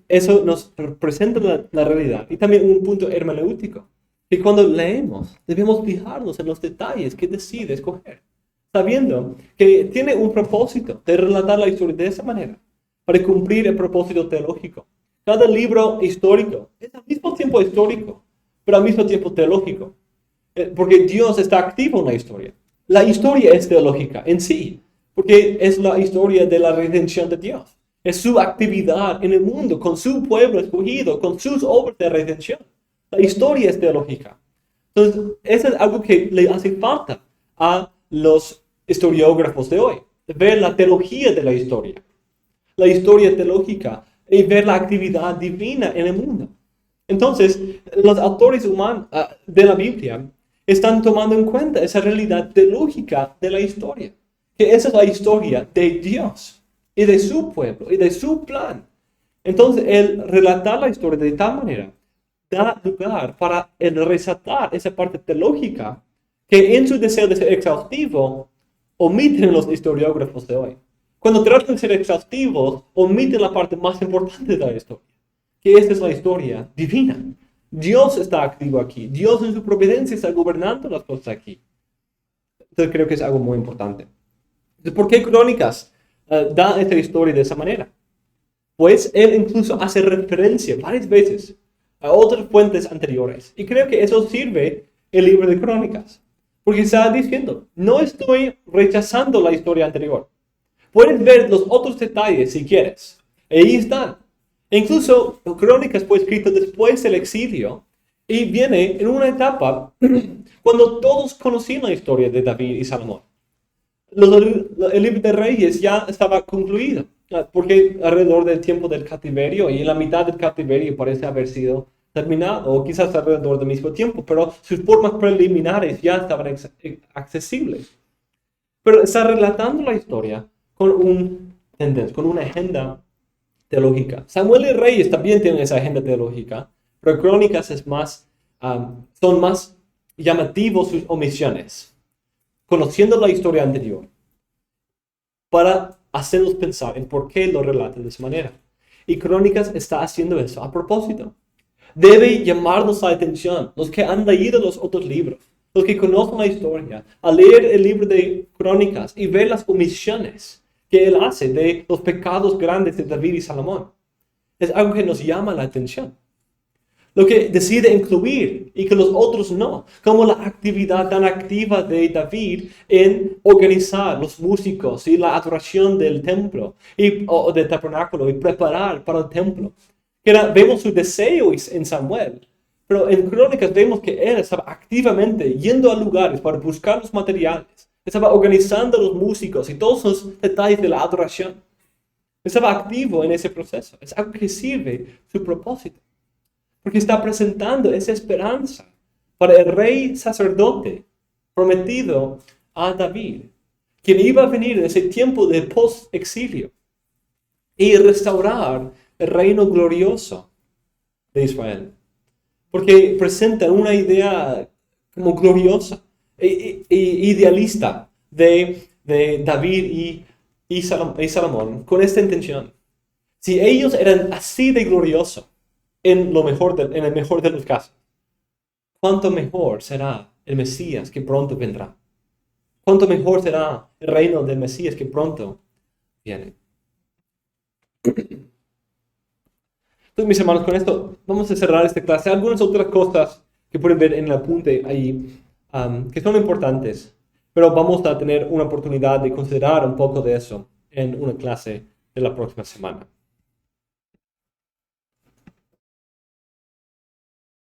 eso nos presenta la realidad y también un punto hermenéutico. Que cuando leemos, debemos fijarnos en los detalles que decide escoger, sabiendo que tiene un propósito de relatar la historia de esa manera, para cumplir el propósito teológico. Cada libro histórico es al mismo tiempo histórico, pero al mismo tiempo teológico, porque Dios está activo en la historia. La historia es teológica en sí, porque es la historia de la redención de Dios. Es su actividad en el mundo, con su pueblo escogido, con sus obras de redención. La historia es teológica. Entonces, eso es algo que le hace falta a los historiógrafos de hoy. Ver la teología de la historia teológica y ver la actividad divina en el mundo. Entonces, los autores humanos de la Biblia están tomando en cuenta esa realidad teológica de la historia. Que esa es la historia de Dios y de su pueblo y de su plan. Entonces, el relatar la historia de tal manera da lugar para el resaltar esa parte teológica que en su deseo de ser exhaustivo omiten los historiógrafos de hoy. Cuando tratan de ser exhaustivos, omiten la parte más importante de la historia, que esta es la historia divina. Dios está activo aquí. Dios en su providencia está gobernando las cosas aquí. Entonces creo que es algo muy importante. Entonces, ¿por qué Crónicas da esta historia de esa manera? Pues él incluso hace referencia varias veces a otras fuentes anteriores. Y creo que eso sirve el libro de Crónicas. Porque está diciendo, no estoy rechazando la historia anterior. Puedes ver los otros detalles si quieres. Ahí están. E incluso Crónicas fue escrito después del exilio y viene en una etapa cuando todos conocían la historia de David y Salomón. El libro de Reyes ya estaba concluido, porque alrededor del tiempo del cautiverio y en la mitad del cautiverio parece haber sido terminado, o quizás alrededor del mismo tiempo, pero sus formas preliminares ya estaban accesibles. Pero está relatando la historia con una agenda teológica. Samuel y Reyes también tienen esa agenda teológica, pero Crónicas son más llamativos sus omisiones, conociendo la historia anterior, para hacernos pensar en por qué lo relatan de esa manera. Y Crónicas está haciendo eso a propósito. Debe llamarnos la atención, los que han leído los otros libros, los que conocen la historia, a leer el libro de Crónicas y ver las omisiones que él hace de los pecados grandes de David y Salomón. Es algo que nos llama la atención. Lo que decide incluir y que los otros no, como la actividad tan activa de David en organizar los músicos y la adoración del templo o del tabernáculo y preparar para el templo. Vemos su deseo en Samuel, pero en Crónicas vemos que él estaba activamente yendo a lugares para buscar los materiales, estaba organizando los músicos y todos los detalles de la adoración. Estaba activo en ese proceso, es algo que sirve su propósito. Porque está presentando esa esperanza para el rey sacerdote prometido a David, quien iba a venir en ese tiempo de post-exilio y restaurar el reino glorioso de Israel. Porque presenta una idea como gloriosa e idealista de David y Salomón con esta intención. Si ellos eran así de gloriosos, en el mejor de los casos, ¿cuánto mejor será el Mesías que pronto vendrá? ¿Cuánto mejor será el reino del Mesías que pronto viene? Entonces, mis hermanos, con esto vamos a cerrar esta clase. Algunas otras cosas que pueden ver en el apunte ahí, que son importantes, pero vamos a tener una oportunidad de considerar un poco de eso en una clase de la próxima semana.